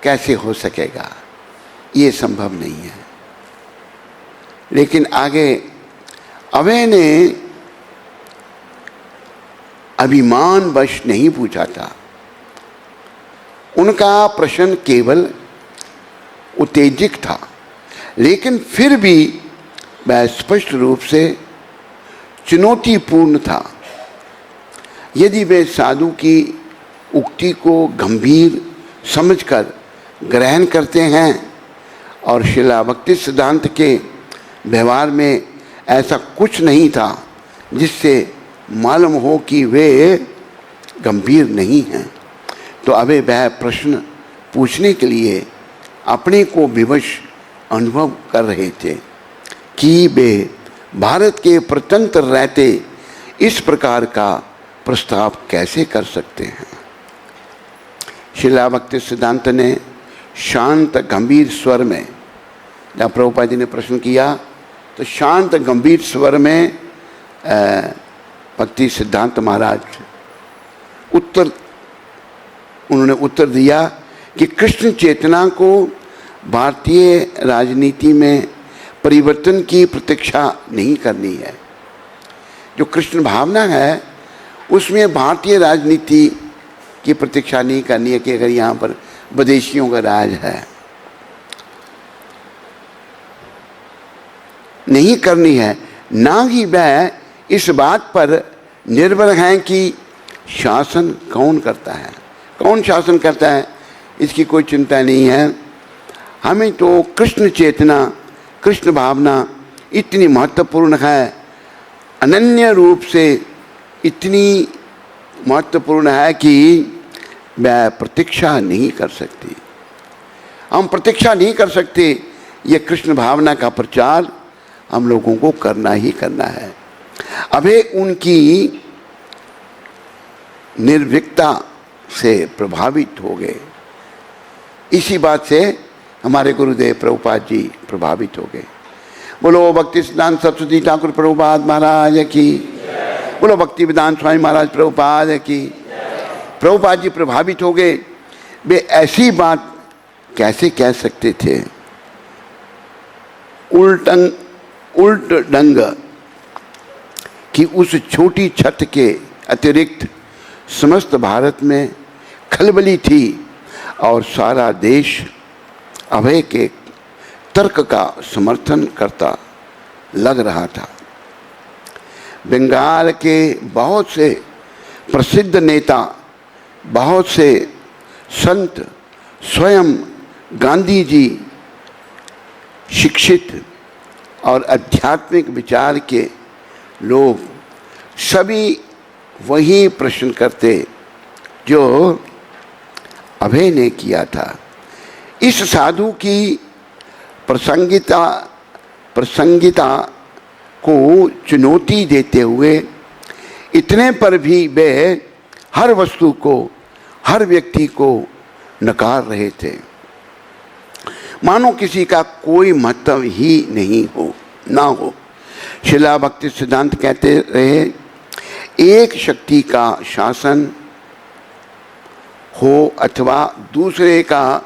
कैसे हो सकेगा? ये संभव नहीं है। लेकिन आगे अभय ने अभिमानवश नहीं पूछा था। उनका प्रश्न केवल उत्तेजक था, लेकिन फिर भी वह स्पष्ट रूप से चुनौतीपूर्ण था। यदि वे साधु की उक्ति को गंभीर समझकर ग्रहण करते हैं और शिला भक्ति सिद्धांत के व्यवहार में ऐसा कुछ नहीं था जिससे मालूम हो कि वे गंभीर नहीं हैं, तो अबे वह प्रश्न पूछने के लिए अपने को विवश अनुभव कर रहे थे कि वे भारत के परतंत्र रहते इस प्रकार का प्रस्ताव कैसे कर सकते हैं। शिला भक्ति सिद्धांत ने शांत गंभीर स्वर में, जब प्रभुपाद जी ने प्रश्न किया तो शांत गंभीर स्वर में भक्ति सिद्धांत महाराज उन्होंने उत्तर दिया कि कृष्ण चेतना को भारतीय राजनीति में परिवर्तन की प्रतीक्षा नहीं करनी है। जो कृष्ण भावना है उसमें भारतीय राजनीति की प्रतीक्षा नहीं करनी है कि अगर यहाँ पर विदेशियों का राज है, नहीं करनी है। ना ही वह इस बात पर निर्भर हैं कि शासन कौन करता है, कौन शासन करता है, इसकी कोई चिंता नहीं है। हमें तो कृष्ण चेतना, कृष्ण भावना इतनी महत्वपूर्ण है, अनन्य रूप से इतनी महत्वपूर्ण है कि वह प्रतीक्षा नहीं कर सकती। हम प्रतीक्षा नहीं कर सकते। ये कृष्ण भावना का प्रचार हम लोगों को करना ही करना है। अबे उनकी निर्भीकता से प्रभावित हो गए। इसी बात से हमारे गुरुदेव प्रभुपाद जी प्रभावित हो गए। बोलो भक्ति सिद्धांत सरस्वती ठाकुर प्रभुपाद महाराज की, बोलो भक्ति वेदांत स्वामी महाराज प्रभुपाद की। प्रभुपाद जी प्रभावित हो गए। वे ऐसी बात कैसे कह सकते थे? उल्ट ढंग कि उस छोटी छत के अतिरिक्त समस्त भारत में खलबली थी और सारा देश अभय के तर्क का समर्थन करता लग रहा था। बंगाल के बहुत से प्रसिद्ध नेता, बहुत से संत, स्वयं गांधी जी शिक्षित और आध्यात्मिक विचार के लोग सभी वही प्रश्न करते जो अभय ने किया था। इस साधु की प्रासंगिकता को चुनौती देते हुए इतने पर भी वे हर वस्तु को, हर व्यक्ति को नकार रहे थे, मानो किसी का कोई महत्व ही नहीं हो ना हो। शिला भक्ति सिद्धांत कहते रहे, एक शक्ति का शासन हो अथवा दूसरे का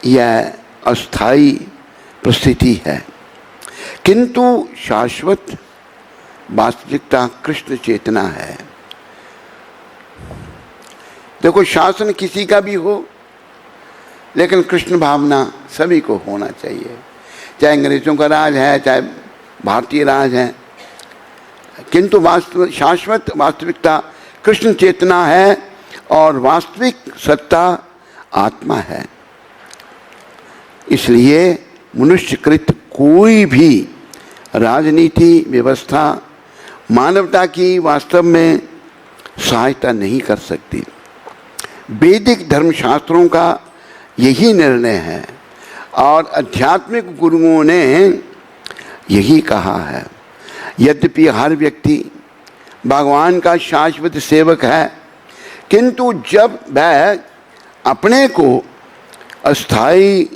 यह अस्थाई परिस्थिति है, किंतु शाश्वत वास्तविकता कृष्ण चेतना है। देखो, शासन किसी का भी हो, लेकिन कृष्ण भावना सभी को होना चाहिए। चाहे अंग्रेजों का राज है, चाहे भारतीय राज है, किंतु शाश्वत वास्तविकता कृष्ण चेतना है और वास्तविक सत्ता आत्मा है। इसलिए मनुष्यकृत कोई भी राजनीति व्यवस्था मानवता की वास्तव में सहायता नहीं कर सकती। वैदिक धर्मशास्त्रों का यही निर्णय है और आध्यात्मिक गुरुओं ने यही कहा है। यद्यपि हर व्यक्ति भगवान का शाश्वत सेवक है, किंतु जब वह अपने को अस्थाई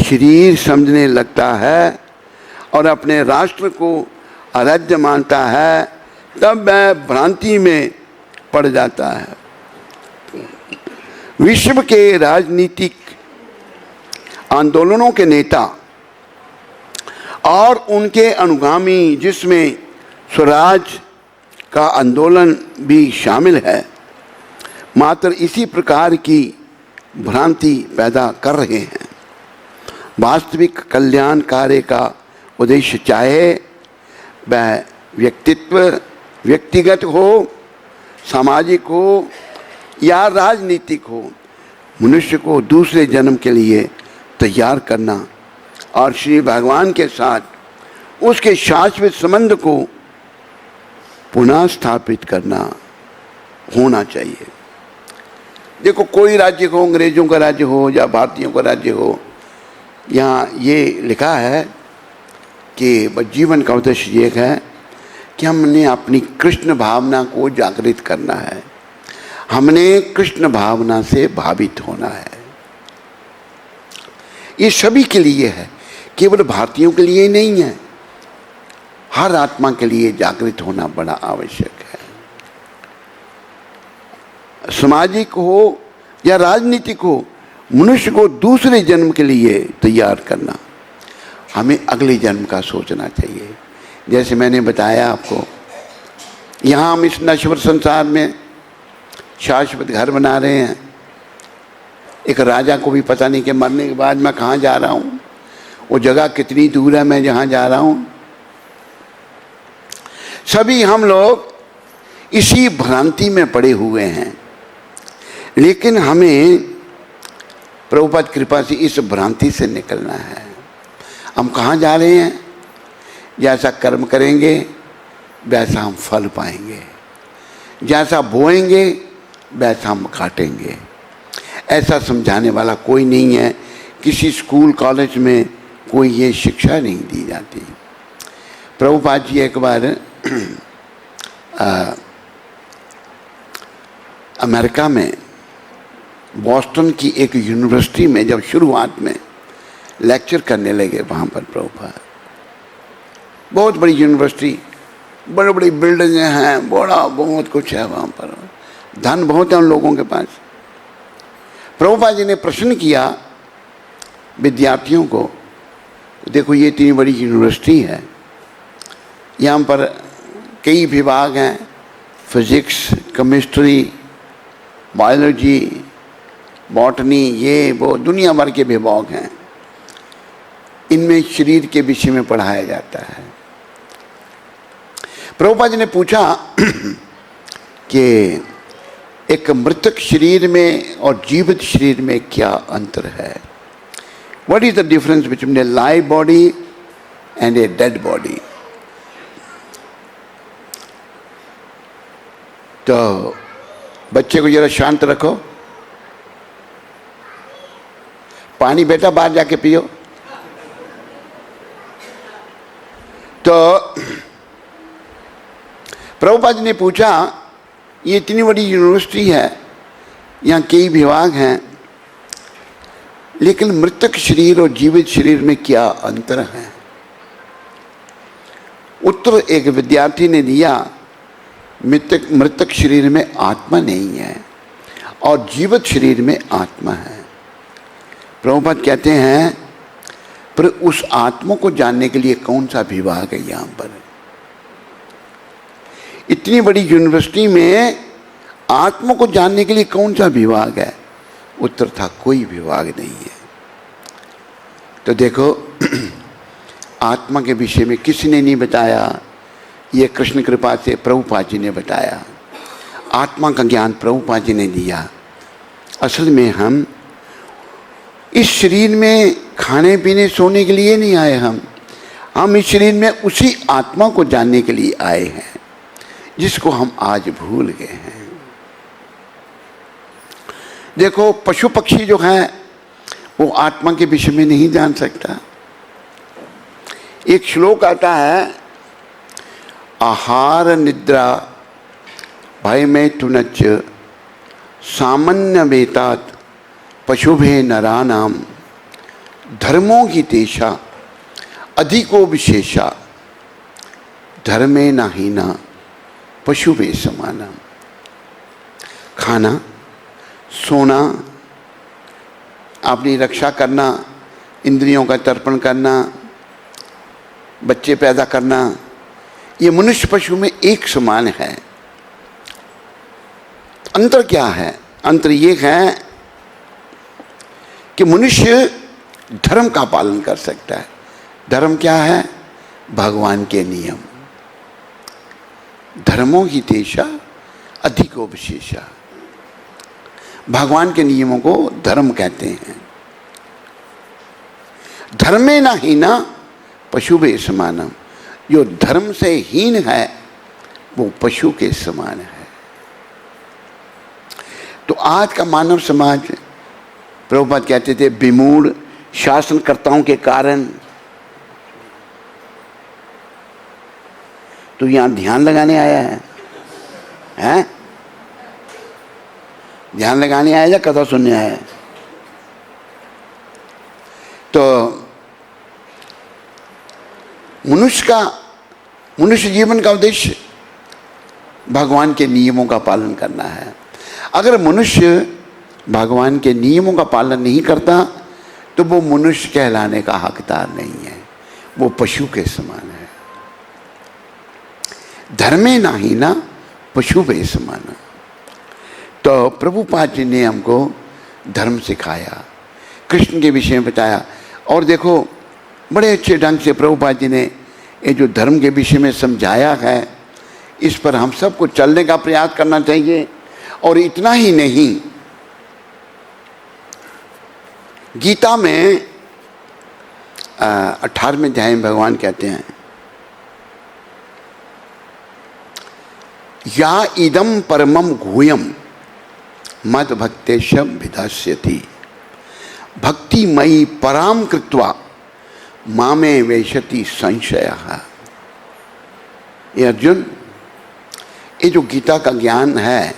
शरीर समझने लगता है और अपने राष्ट्र को आराध्य मानता है, तब वह भ्रांति में पड़ जाता है। विश्व के राजनीतिक आंदोलनों के नेता और उनके अनुगामी, जिसमें स्वराज का आंदोलन भी शामिल है, मात्र इसी प्रकार की भ्रांति पैदा कर रहे हैं। वास्तविक कल्याण कार्य का उद्देश्य, चाहे वह व्यक्तिगत हो, सामाजिक हो या राजनीतिक हो, मनुष्य को दूसरे जन्म के लिए तैयार करना और श्री भगवान के साथ उसके शाश्वत संबंध को पुनः स्थापित करना होना चाहिए। देखो, कोई राज्य हो, अंग्रेजों का राज्य हो या भारतीयों का राज्य हो, यहाँ ये लिखा है कि जीवन का उद्देश्य ये है कि हमने अपनी कृष्ण भावना को जागृत करना है, हमने कृष्ण भावना से भावित होना है। ये सभी के लिए है, केवल भारतीयों के लिए नहीं है, हर आत्मा के लिए जागृत होना बड़ा आवश्यक है। सामाजिक हो या राजनीतिक हो, मनुष्य को दूसरे जन्म के लिए तैयार करना, हमें अगले जन्म का सोचना चाहिए। जैसे मैंने बताया आपको, यहाँ हम इस नश्वर संसार में शाश्वत घर बना रहे हैं। एक राजा को भी पता नहीं कि मरने के बाद मैं कहाँ जा रहा हूँ, वो जगह कितनी दूर है मैं जहाँ जा रहा हूँ। सभी हम लोग इसी भ्रांति में पड़े हुए हैं, लेकिन हमें प्रभुपाद कृपा से इस भ्रांति से निकलना है। हम कहाँ जा रहे हैं? जैसा कर्म करेंगे वैसा हम फल पाएंगे, जैसा बोएंगे वैसा हम काटेंगे। ऐसा समझाने वाला कोई नहीं है, किसी स्कूल कॉलेज में कोई ये शिक्षा नहीं दी जाती। प्रभुपाद जी एक बार अमेरिका में बॉस्टन की एक यूनिवर्सिटी में जब शुरुआत में लेक्चर करने लगे, वहाँ पर प्रभुपाद, बहुत बड़ी यूनिवर्सिटी, बड़ी बड़ी बिल्डिंगें हैं, बड़ा बहुत कुछ है वहाँ पर, धन बहुत है उन लोगों के पास। प्रभुपाद जी ने प्रश्न किया विद्यार्थियों को, देखो ये इतनी बड़ी यूनिवर्सिटी है, यहाँ पर कई विभाग हैं, फिजिक्स, केमिस्ट्री, बायोलॉजी, बॉटनी, ये वो दुनिया भर के विभाग हैं। इनमें शरीर के विषय में पढ़ाया जाता है। प्रभुपाद जी ने पूछा कि एक मृतक शरीर में और जीवित शरीर में क्या अंतर है? What is the difference between A live body and a dead body? तो बच्चे को जरा शांत रखो, पानी बेटा बाहर जाके पियो। तो प्रभुपाद जी ने पूछा, ये इतनी बड़ी यूनिवर्सिटी है, यहाँ कई विभाग हैं, लेकिन मृतक शरीर और जीवित शरीर में क्या अंतर है? उत्तर एक विद्यार्थी ने दिया, मृतक शरीर में आत्मा नहीं है और जीवित शरीर में आत्मा है। प्रभुपाद कहते हैं, पर उस आत्मा को जानने के लिए कौन सा विभाग है यहाँ पर? इतनी बड़ी यूनिवर्सिटी में आत्मा को जानने के लिए कौन सा विभाग है? उत्तर था, कोई विभाग नहीं है। तो देखो, आत्मा के विषय में किसी ने नहीं बताया, ये कृष्ण कृपा से प्रभुपाद जी ने बताया। आत्मा का ज्ञान प्रभुपाद जी ने दिया। असल में हम इस शरीर में खाने पीने सोने के लिए नहीं आए, हम इस शरीर में उसी आत्मा को जानने के लिए आए हैं जिसको हम आज भूल गए हैं। देखो, पशु पक्षी जो है वो आत्मा के विषय में नहीं जान सकता। एक श्लोक आता है, आहार निद्रा भय में तुनच सामान्य वेतात पशुभे नरानाम धर्मों की तेषा अधिको विशेषा धर्मे न हीना पशुभे समानम। खाना, सोना, अपनी रक्षा करना, इंद्रियों का तर्पण करना, बच्चे पैदा करना, ये मनुष्य पशु में एक समान है। अंतर क्या है? अंतर ये है कि मनुष्य धर्म का पालन कर सकता है। धर्म क्या है? भगवान के नियम। धर्मों की तेषा अधिको विशेषा। भगवान के नियमों को धर्म कहते हैं। धर्मे न हीना पशुभे समानम। जो धर्म से हीन है वो पशु के समान है। तो आज का मानव समाज, प्रभुपाद कहते थे, विमूढ़ शासनकर्ताओं के कारण, तो यहाँ ध्यान लगाने आया है, हैं? ध्यान लगाने आया या कथा सुनने आया है? तो मनुष्य जीवन का उद्देश्य भगवान के नियमों का पालन करना है। अगर मनुष्य भगवान के नियमों का पालन नहीं करता तो वो मनुष्य कहलाने का हकदार नहीं है, वो पशु के समान है। धर्मे ना हीना पशुभे समाना। तो प्रभुपाद जी ने हमको धर्म सिखाया, कृष्ण के विषय में बताया। और देखो, बड़े अच्छे ढंग से प्रभुपाद जी ने ये जो धर्म के विषय में समझाया है, इस पर हम सबको चलने का प्रयास करना चाहिए। और इतना ही नहीं, गीता में 18वें अध्याय में भगवान कहते हैं, या इदम परमम गुह्यम मद भक्तेशम विधास्यति भक्तिमयी पराम कृत्वा मामे वेशति संशयः। ये अर्जुन, ये जो गीता का ज्ञान है,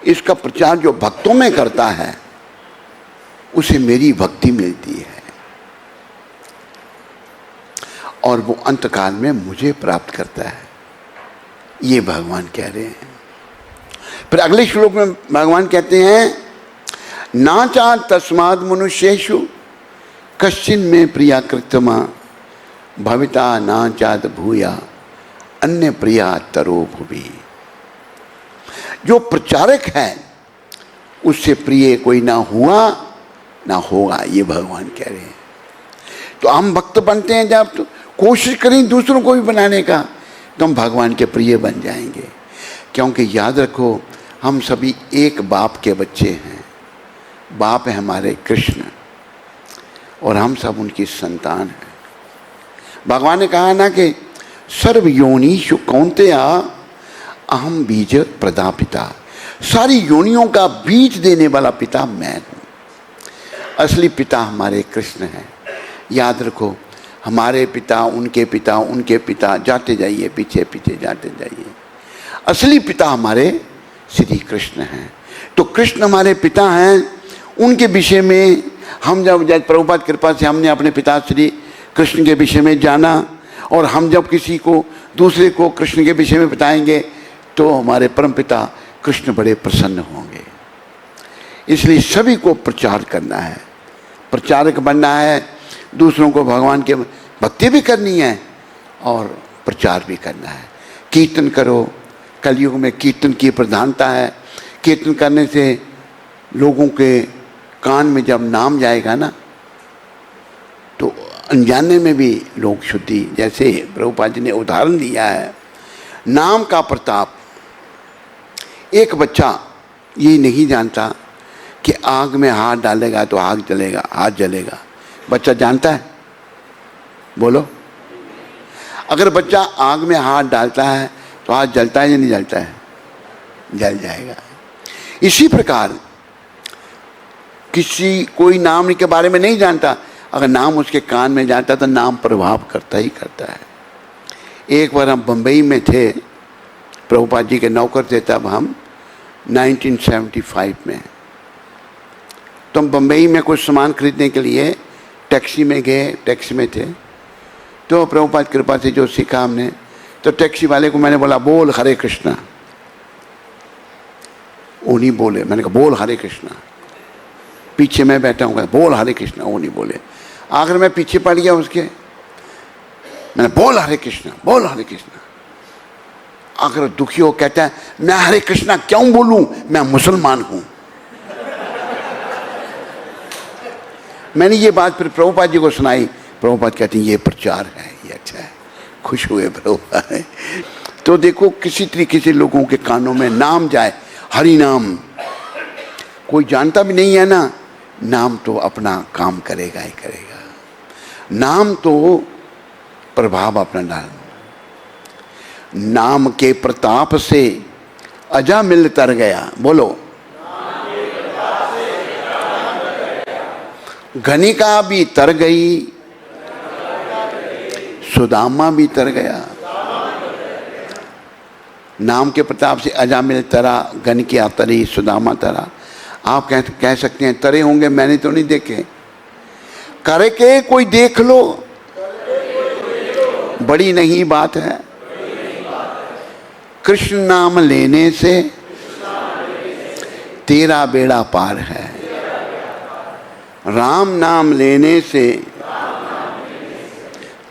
इसका प्रचार जो भक्तों में करता है उसे मेरी भक्ति मिलती है और वो अंतकाल में मुझे प्राप्त करता है। ये भगवान कह रहे हैं। फिर अगले श्लोक में भगवान कहते हैं, नाचा तस्माद मनुष्येषु कश्चिन में प्रिया कृतमा भविता नाचात भूया अन्य प्रिया तरो भुवि। जो प्रचारक है उससे प्रिय कोई ना हुआ ना होगा, ये भगवान कह रहे हैं। तो हम भक्त बनते हैं जब, तो कोशिश करें दूसरों को भी बनाने का, तो हम भगवान के प्रिय बन जाएंगे। क्योंकि याद रखो, हम सभी एक बाप के बच्चे हैं। बाप है हमारे कृष्ण और हम सब उनकी संतान हैं। भगवान ने कहा ना कि सर्व योनिषु कौन्तेय अहम बीज प्रदापिता। सारी योनियों का बीज देने वाला पिता मैं हूँ। असली पिता हमारे कृष्ण हैं। याद रखो, हमारे पिता, उनके पिता, उनके पिता, जाते जाइए पीछे पीछे जाते जाइए। असली पिता हमारे श्री कृष्ण हैं। तो कृष्ण हमारे पिता हैं। उनके विषय में हम जब प्रभुपाद कृपा से हमने अपने पिता श्री कृष्ण के विषय में जाना, और हम जब किसी को दूसरे को कृष्ण के विषय में बताएंगे तो हमारे परम पिता कृष्ण बड़े प्रसन्न होंगे। इसलिए सभी को प्रचार करना है, प्रचारक बनना है। दूसरों को भगवान के भक्ति भी करनी है और प्रचार भी करना है। कीर्तन करो। कलयुग में कीर्तन की प्रधानता है। कीर्तन करने से लोगों के कान में जब नाम जाएगा ना, तो अनजाने में भी लोग शुद्धि, जैसे प्रभुपाद जी ने उदाहरण दिया है, नाम का प्रताप। एक बच्चा ये नहीं जानता कि आग में हाथ डालेगा तो आग जलेगा, हाथ जलेगा। बच्चा जानता है? बोलो। अगर बच्चा आग में हाथ डालता है तो हाथ जलता है या नहीं जलता है? जल जाएगा। इसी प्रकार कोई नाम के बारे में नहीं जानता, अगर नाम उसके कान में जाता तो नाम प्रभाव करता ही करता है। एक बार हम बम्बई में थे, प्रभुपाद जी के नौकर थे तब हम, 1975 में। तो हम बम्बई में कुछ सामान खरीदने के लिए टैक्सी में गए, टैक्सी में थे। तो प्रभुपाद कृपा से जो सीखा हमने, तो टैक्सी वाले को मैंने बोला बोल हरे कृष्णा। वो नहीं बोले। मैंने कहा बोल हरे कृष्णा। पीछे मैं बैठा हूँ, बोल हरे कृष्णा। वो नहीं बोले। आखिर मैं पीछे पड़ गया उसके। मैंने बोल हरे कृष्णा, बोल हरे कृष्णा। आखिर दुखी हो कहता है मैं हरे कृष्णा क्यों बोलूं, मैं मुसलमान हूं। मैंने ये बात फिर प्रभुपाद जी को सुनाई। प्रभुपाद कहते हैं ये प्रचार है, ये अच्छा है। खुश हुए प्रभुपाद। तो देखो, किसी तरीके से लोगों के कानों में नाम जाए, हरि नाम। कोई जानता भी नहीं है ना, नाम तो अपना काम करेगा ही करेगा। नाम तो प्रभाव अपना डाल। नाम के प्रताप से अजामिल तर गया। बोलो। गणिका भी तर गई, सुदामा भी तर गया। नाम के प्रताप से अजामिल तरा, गणिका तरी, सुदामा तरा। आप कह सकते हैं तरे होंगे, मैंने तो नहीं देखे। करके कोई देख लो, बड़ी नहीं बात है। कृष्ण नाम लेने से तेरा बेड़ा पार है। राम नाम लेने से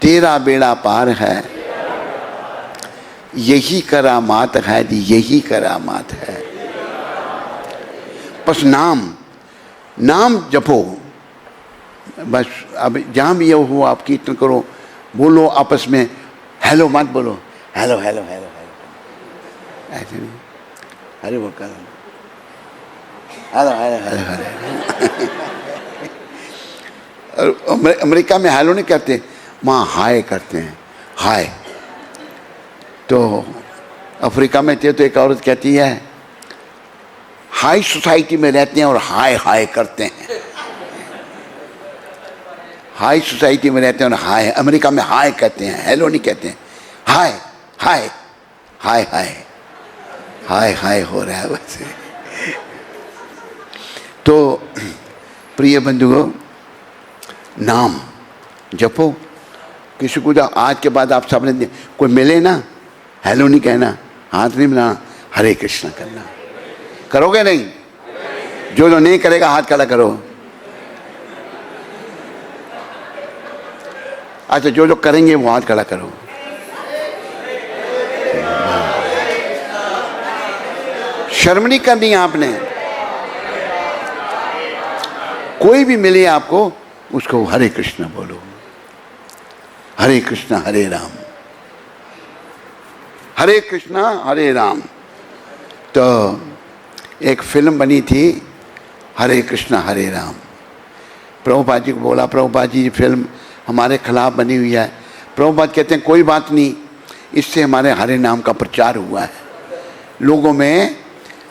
तेरा बेड़ा पार है। यही करामात है, यही करामात है। बस नाम जपो। बस अब जहाँ भी ये हो आप कीर्तन करो, बोलो आपस में। हेलो मत बोलो, हेलो हेलो हेलो हेलो, ऐसे नहीं। हरे बोल करो, हेलो हेलो हेलो हेलो। और अमेरिका में हेलो नहीं कहते, वहाँ हाय करते हैं, हाय। तो अफ्रीका में थे तो एक औरत कहती है हाई सोसाइटी में रहते हैं और हाय हाय करते हैं। हाई सोसाइटी में रहते हैं और हाय, अमेरिका में हाय कहते हैं, हेलो नहीं कहते हैं। हाय हाय हाय हाय हाय हाय हो रहा है वैसे। तो प्रिय बंधुओं, नाम जपो। किसी को जब आज के बाद आप सबने कोई मिले ना, हेलो नहीं कहना, हाथ नहीं मिलाना, हरे कृष्णा करना। करोगे नहीं? जो नहीं करेगा हाथ खड़ा करो। अच्छा, जो करेंगे वो हाथ खड़ा करो। शर्म नहीं करनी आपने। कोई भी मिले आपको, उसको हरे कृष्ण बोलो, हरे कृष्ण हरे राम, हरे कृष्ण हरे राम। तो एक फिल्म बनी थी हरे कृष्ण हरे राम। प्रभुपाद जी को बोला, प्रभुपाद जी ये फिल्म हमारे खिलाफ बनी हुई है। प्रभुपाद कहते हैं कोई बात नहीं, इससे हमारे हरे नाम का प्रचार हुआ है, लोगों में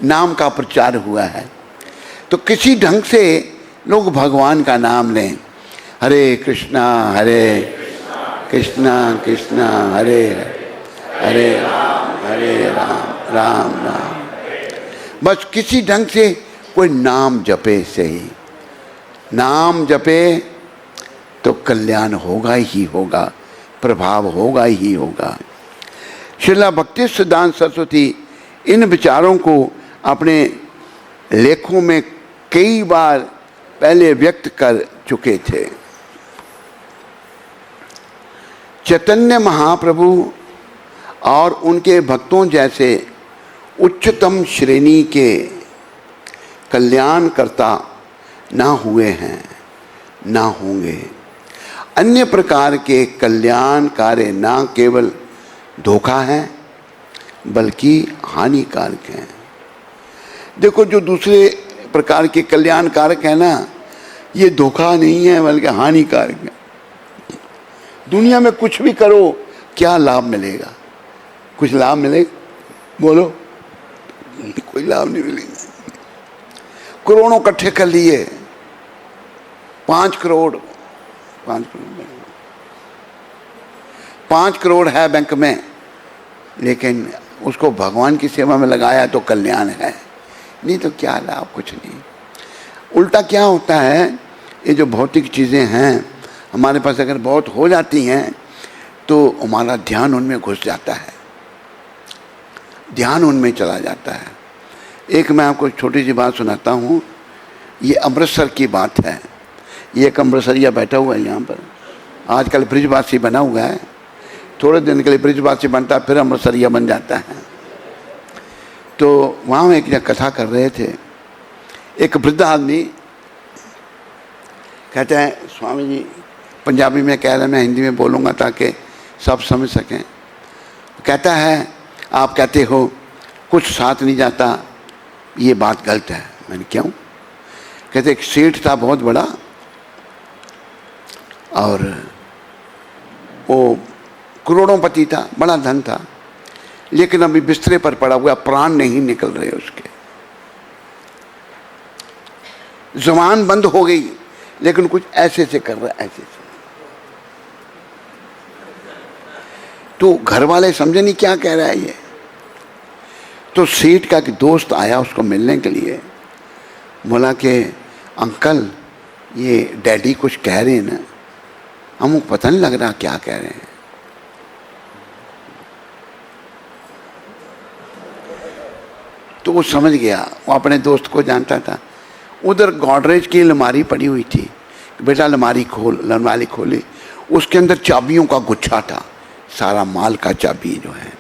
नाम का प्रचार हुआ है। तो किसी ढंग से लोग भगवान का नाम लें, हरे कृष्णा कृष्णा कृष्णा हरे हरे राम राम राम। बस किसी ढंग से कोई नाम जपे, सही नाम जपे तो कल्याण होगा ही होगा, प्रभाव होगा ही होगा। श्रीला भक्ति सिद्धांत सरस्वती इन विचारों को अपने लेखों में कई बार पहले व्यक्त कर चुके थे। चैतन्य महाप्रभु और उनके भक्तों जैसे उच्चतम श्रेणी के कल्याणकर्ता ना हुए हैं, ना होंगे। अन्य प्रकार के कल्याण कार्य ना केवल धोखा है बल्कि हानिकारक हैं। देखो, जो दूसरे प्रकार के कल्याण कारक है ना, ये धोखा नहीं है बल्कि हानिकारक है। दुनिया में कुछ भी करो, क्या लाभ मिलेगा? कुछ लाभ मिलेगा? बोलो, कोई लाभ नहीं मिलेगा। करोड़ों इकट्ठे कर लिए, 5 करोड़ 5 करोड़ है बैंक में, लेकिन उसको भगवान की सेवा में लगाया तो कल्याण है, नहीं तो क्या लाभ? कुछ नहीं। उल्टा क्या होता है, ये जो भौतिक चीज़ें हैं हमारे पास अगर बहुत हो जाती हैं तो हमारा ध्यान उनमें घुस जाता है, ध्यान उनमें चला जाता है। एक मैं आपको छोटी सी बात सुनाता हूँ। ये अमृतसर की बात है। ये एक अमृतसरिया बैठा हुआ है यहाँ पर, आजकल ब्रिजवासी बना हुआ है। थोड़े दिन के लिए ब्रिजवासी बनता है, फिर अमृतसरिया बन जाता है। तो वहाँ एक जगह कथा कर रहे थे, एक वृद्ध आदमी कहते हैं, स्वामी जी पंजाबी में कह रहे, मैं हिंदी में बोलूँगा ताकि सब समझ सकें। कहता है, आप कहते हो कुछ साथ नहीं जाता, ये बात गलत है। मैंने क्यों? कहते एक सेठ था बहुत बड़ा, और वो करोड़ोंपति था, बड़ा धन था, लेकिन अभी बिस्तरे पर पड़ा हुआ, प्राण नहीं निकल रहे उसके, जुबान बंद हो गई, लेकिन कुछ ऐसे से कर रहा है, ऐसे से। तो घर वाले समझे नहीं क्या कह रहा है ये। तो सेठ का एक दोस्त आया उसको मिलने के लिए, बोला कि अंकल ये डैडी कुछ कह रहे हैं ना, हमको पता नहीं लग रहा क्या कह रहे हैं। तो वो समझ गया, वो अपने दोस्त को जानता था। उधर गॉडरेज की अलमारी पड़ी हुई थी, बेटा अलमारी खोल। अलमारी खोली, उसके अंदर चाबियों का गुच्छा था, सारा माल का चाबी जो है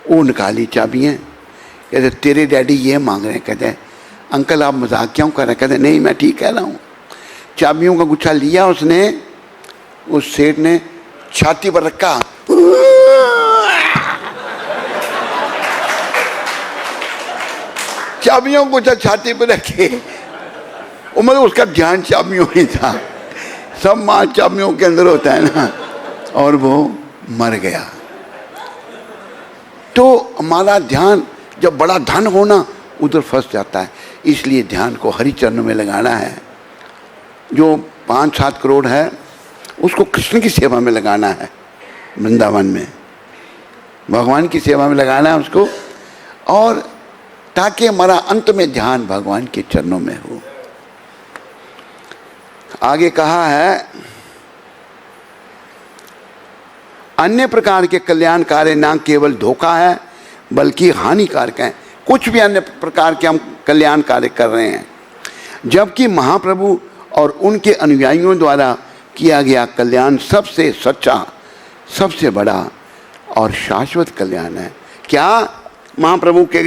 वो निकाली चाबियाँ। कहते तेरे डैडी ये मांग रहे हैं। कहते अंकल आप मजाक क्यों कर रहे हैं? कहते नहीं मैं ठीक कह रहा हूँ। चाबियों का गुच्छा लिया उसने, उस सेठ ने छाती पर रखा, चाबियों को छाती पर रखे, मतलब उसका ध्यान चाबियों ही था। सब माल चाबियों के अंदर होता है ना, और वो मर गया। तो हमारा ध्यान जब बड़ा धन होना उधर फंस जाता है, इसलिए ध्यान को हरि चरणों में लगाना है। जो 5-7 करोड़ है उसको कृष्ण की सेवा में लगाना है, वृंदावन में भगवान की सेवा में लगाना है उसको, और ताकि हमारा अंत में ध्यान भगवान के चरणों में हो। आगे कहा है, अन्य प्रकार के कल्याण कार्य ना केवल धोखा है बल्कि हानिकारक है। कुछ भी अन्य प्रकार के हम कल्याण कार्य कर रहे हैं, जबकि महाप्रभु और उनके अनुयायियों द्वारा किया गया कल्याण सबसे सच्चा, सबसे बड़ा और शाश्वत कल्याण है। क्या महाप्रभु के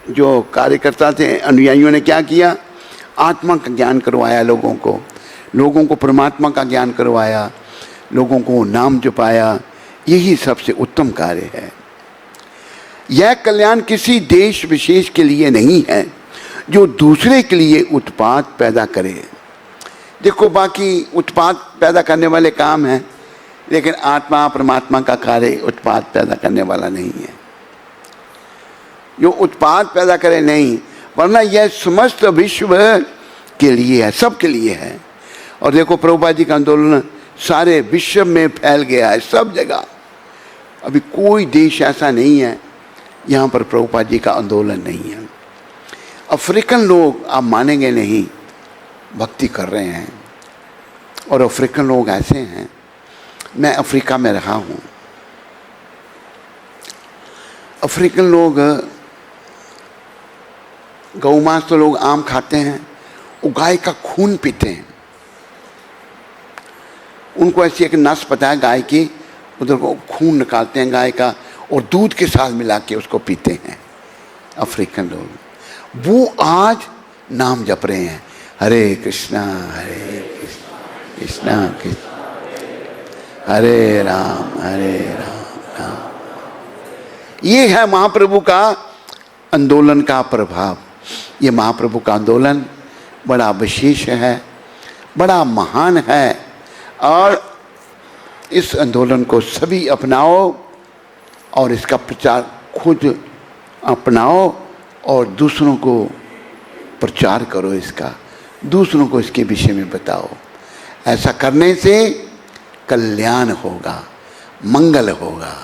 जो कार्यकर्ता थे, अनुयायियों ने क्या किया? आत्मा का ज्ञान करवाया लोगों को परमात्मा का ज्ञान करवाया, लोगों को नाम जपाया। यही सबसे उत्तम कार्य है। यह कल्याण किसी देश विशेष के लिए नहीं है जो दूसरे के लिए उत्पाद पैदा करे। देखो, बाकी उत्पाद पैदा करने वाले काम हैं, लेकिन आत्मा परमात्मा का कार्य उत्पाद पैदा करने वाला नहीं है। जो उत्पाद पैदा करे नहीं, वरना यह समस्त विश्व के लिए है, सबके लिए है। और देखो, प्रभुपाद जी का आंदोलन सारे विश्व में फैल गया है, सब जगह। अभी कोई देश ऐसा नहीं है यहाँ पर प्रभुपाद जी का आंदोलन नहीं है। अफ्रीकन लोग, आप मानेंगे नहीं, भक्ति कर रहे हैं। और अफ्रीकन लोग ऐसे हैं, मैं अफ्रीका में रहा हूँ। अफ्रीकन लोग गौ मांस तो लोग आम खाते हैं, वो गाय का खून पीते हैं। उनको ऐसी एक नस पता है गाय की, उधर को खून निकालते हैं गाय का और दूध के साथ मिला के उसको पीते हैं अफ्रीकन लोग। वो आज नाम जप रहे हैं, हरे कृष्णा कृष्णा कृष्णा हरे राम राम। ये है महाप्रभु का आंदोलन का प्रभाव। ये महाप्रभु का आंदोलन बड़ा विशेष है, बड़ा महान है। और इस आंदोलन को सभी अपनाओ और इसका प्रचार खुद अपनाओ और दूसरों को प्रचार करो, इसका दूसरों को इसके विषय में बताओ। ऐसा करने से कल्याण होगा, मंगल होगा।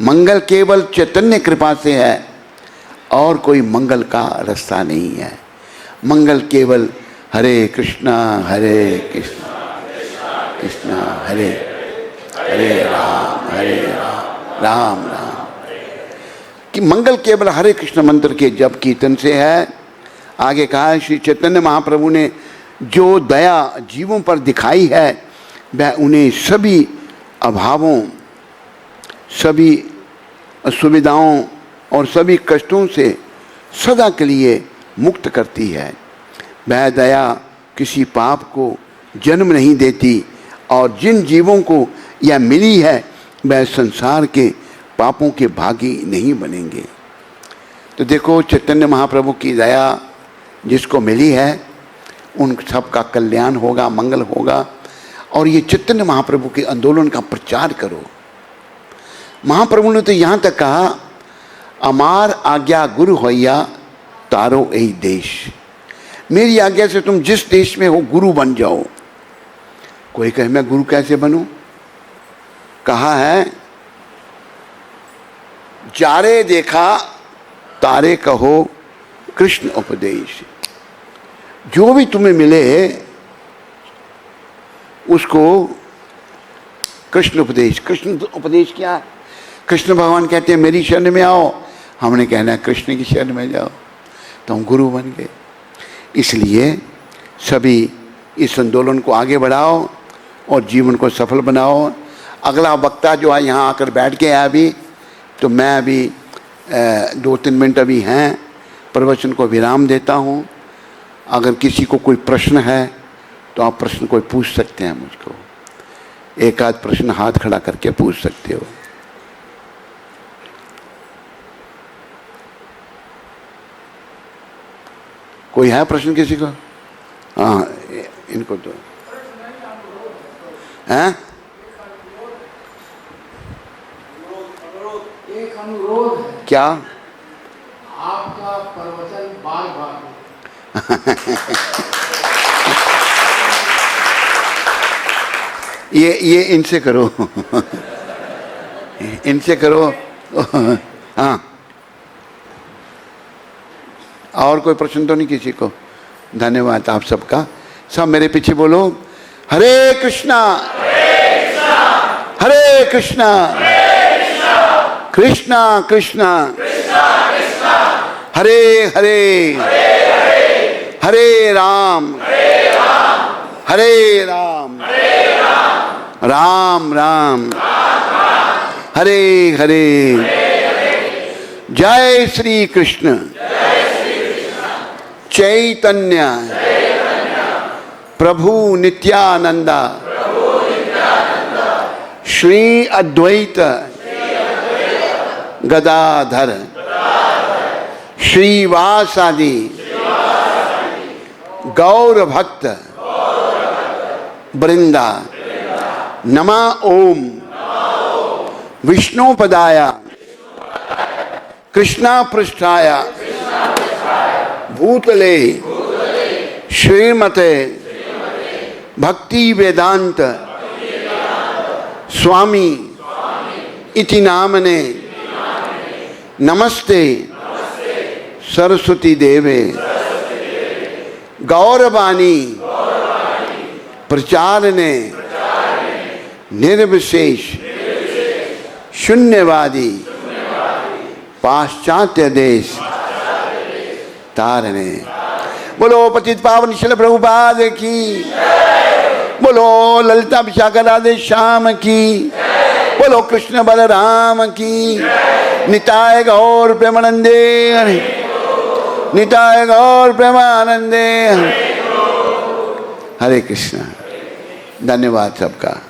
मंगल केवल चैतन्य कृपा से है और कोई मंगल का रास्ता नहीं है। मंगल केवल हरे कृष्णा कृष्णा हरे राम राम राम कि मंगल केवल हरे कृष्ण मंत्र के जप कीर्तन से है। आगे कहा है श्री चैतन्य महाप्रभु ने जो दया जीवों पर दिखाई है, वह उन्हें सभी अभावों, सभी असुविधाओं और सभी कष्टों से सदा के लिए मुक्त करती है। वह दया किसी पाप को जन्म नहीं देती और जिन जीवों को यह मिली है वह संसार के पापों के भागी नहीं बनेंगे। तो देखो, चैतन्य महाप्रभु की दया जिसको मिली है उन सब का कल्याण होगा, मंगल होगा। और ये चैतन्य महाप्रभु के आंदोलन का प्रचार करो। महाप्रभु ने तो यहाँ तक कहा, अमार आज्ञा गुरु होइया तारो यही देश। मेरी आज्ञा से तुम जिस देश में हो गुरु बन जाओ। कोई कहे मैं गुरु कैसे बनूं? कहा है, जारे देखा तारे कहो कृष्ण उपदेश। जो भी तुम्हें मिले उसको कृष्ण उपदेश। कृष्ण उपदेश क्या है? कृष्ण भगवान कहते हैं मेरी शरण में आओ, हमने कहना है कृष्ण की शरण में जाओ, तो हम गुरु बन गए। इसलिए सभी इस आंदोलन को आगे बढ़ाओ और जीवन को सफल बनाओ। अगला वक्ता जो है यहाँ आकर बैठ के है अभी, तो मैं अभी 2-3 मिनट अभी हैं, प्रवचन को विराम देता हूँ। अगर किसी को कोई प्रश्न है तो आप प्रश्न कोई पूछ सकते हैं मुझको। एक आध प्रश्न हाथ खड़ा करके पूछ सकते हो। कोई है प्रश्न किसी को? हाँ, इनको तो हैं? एक अनुरोध है। क्या? आपका प्रवचन बार-बार ये इनसे करो इनसे करो। हाँ, और कोई प्रश्न तो नहीं किसी को? धन्यवाद आप सबका। सब मेरे पीछे बोलो, हरे कृष्णा हरे कृष्णा कृष्णा कृष्णा हरे हरे हरे राम राम राम हरे हरे। जय श्री कृष्ण चैतन्य प्रभु नित्यानंदा श्री अद्वैत गदाधर श्रीवासादि गौर भक्त वृंदा नमा ओम विष्णुपदाय कृष्णा पृष्ठाय भूतले श्रीमते भक्ति वेदांत स्वामी इति नामने नमस्ते सरस्वती देवे गौरवाणी प्रचारने निर्विशेष शून्यवादी पाश्चात्य देश तारने। बोलो पतित पावन शिल प्रभुपाद की, बोलो ललिता विशाखा राधे श्याम की, बोलो कृष्ण बलराम की। निताय गौर प्रेमानंदे हरे, निताय गौर प्रेमानंदे हरे कृष्ण। धन्यवाद सबका।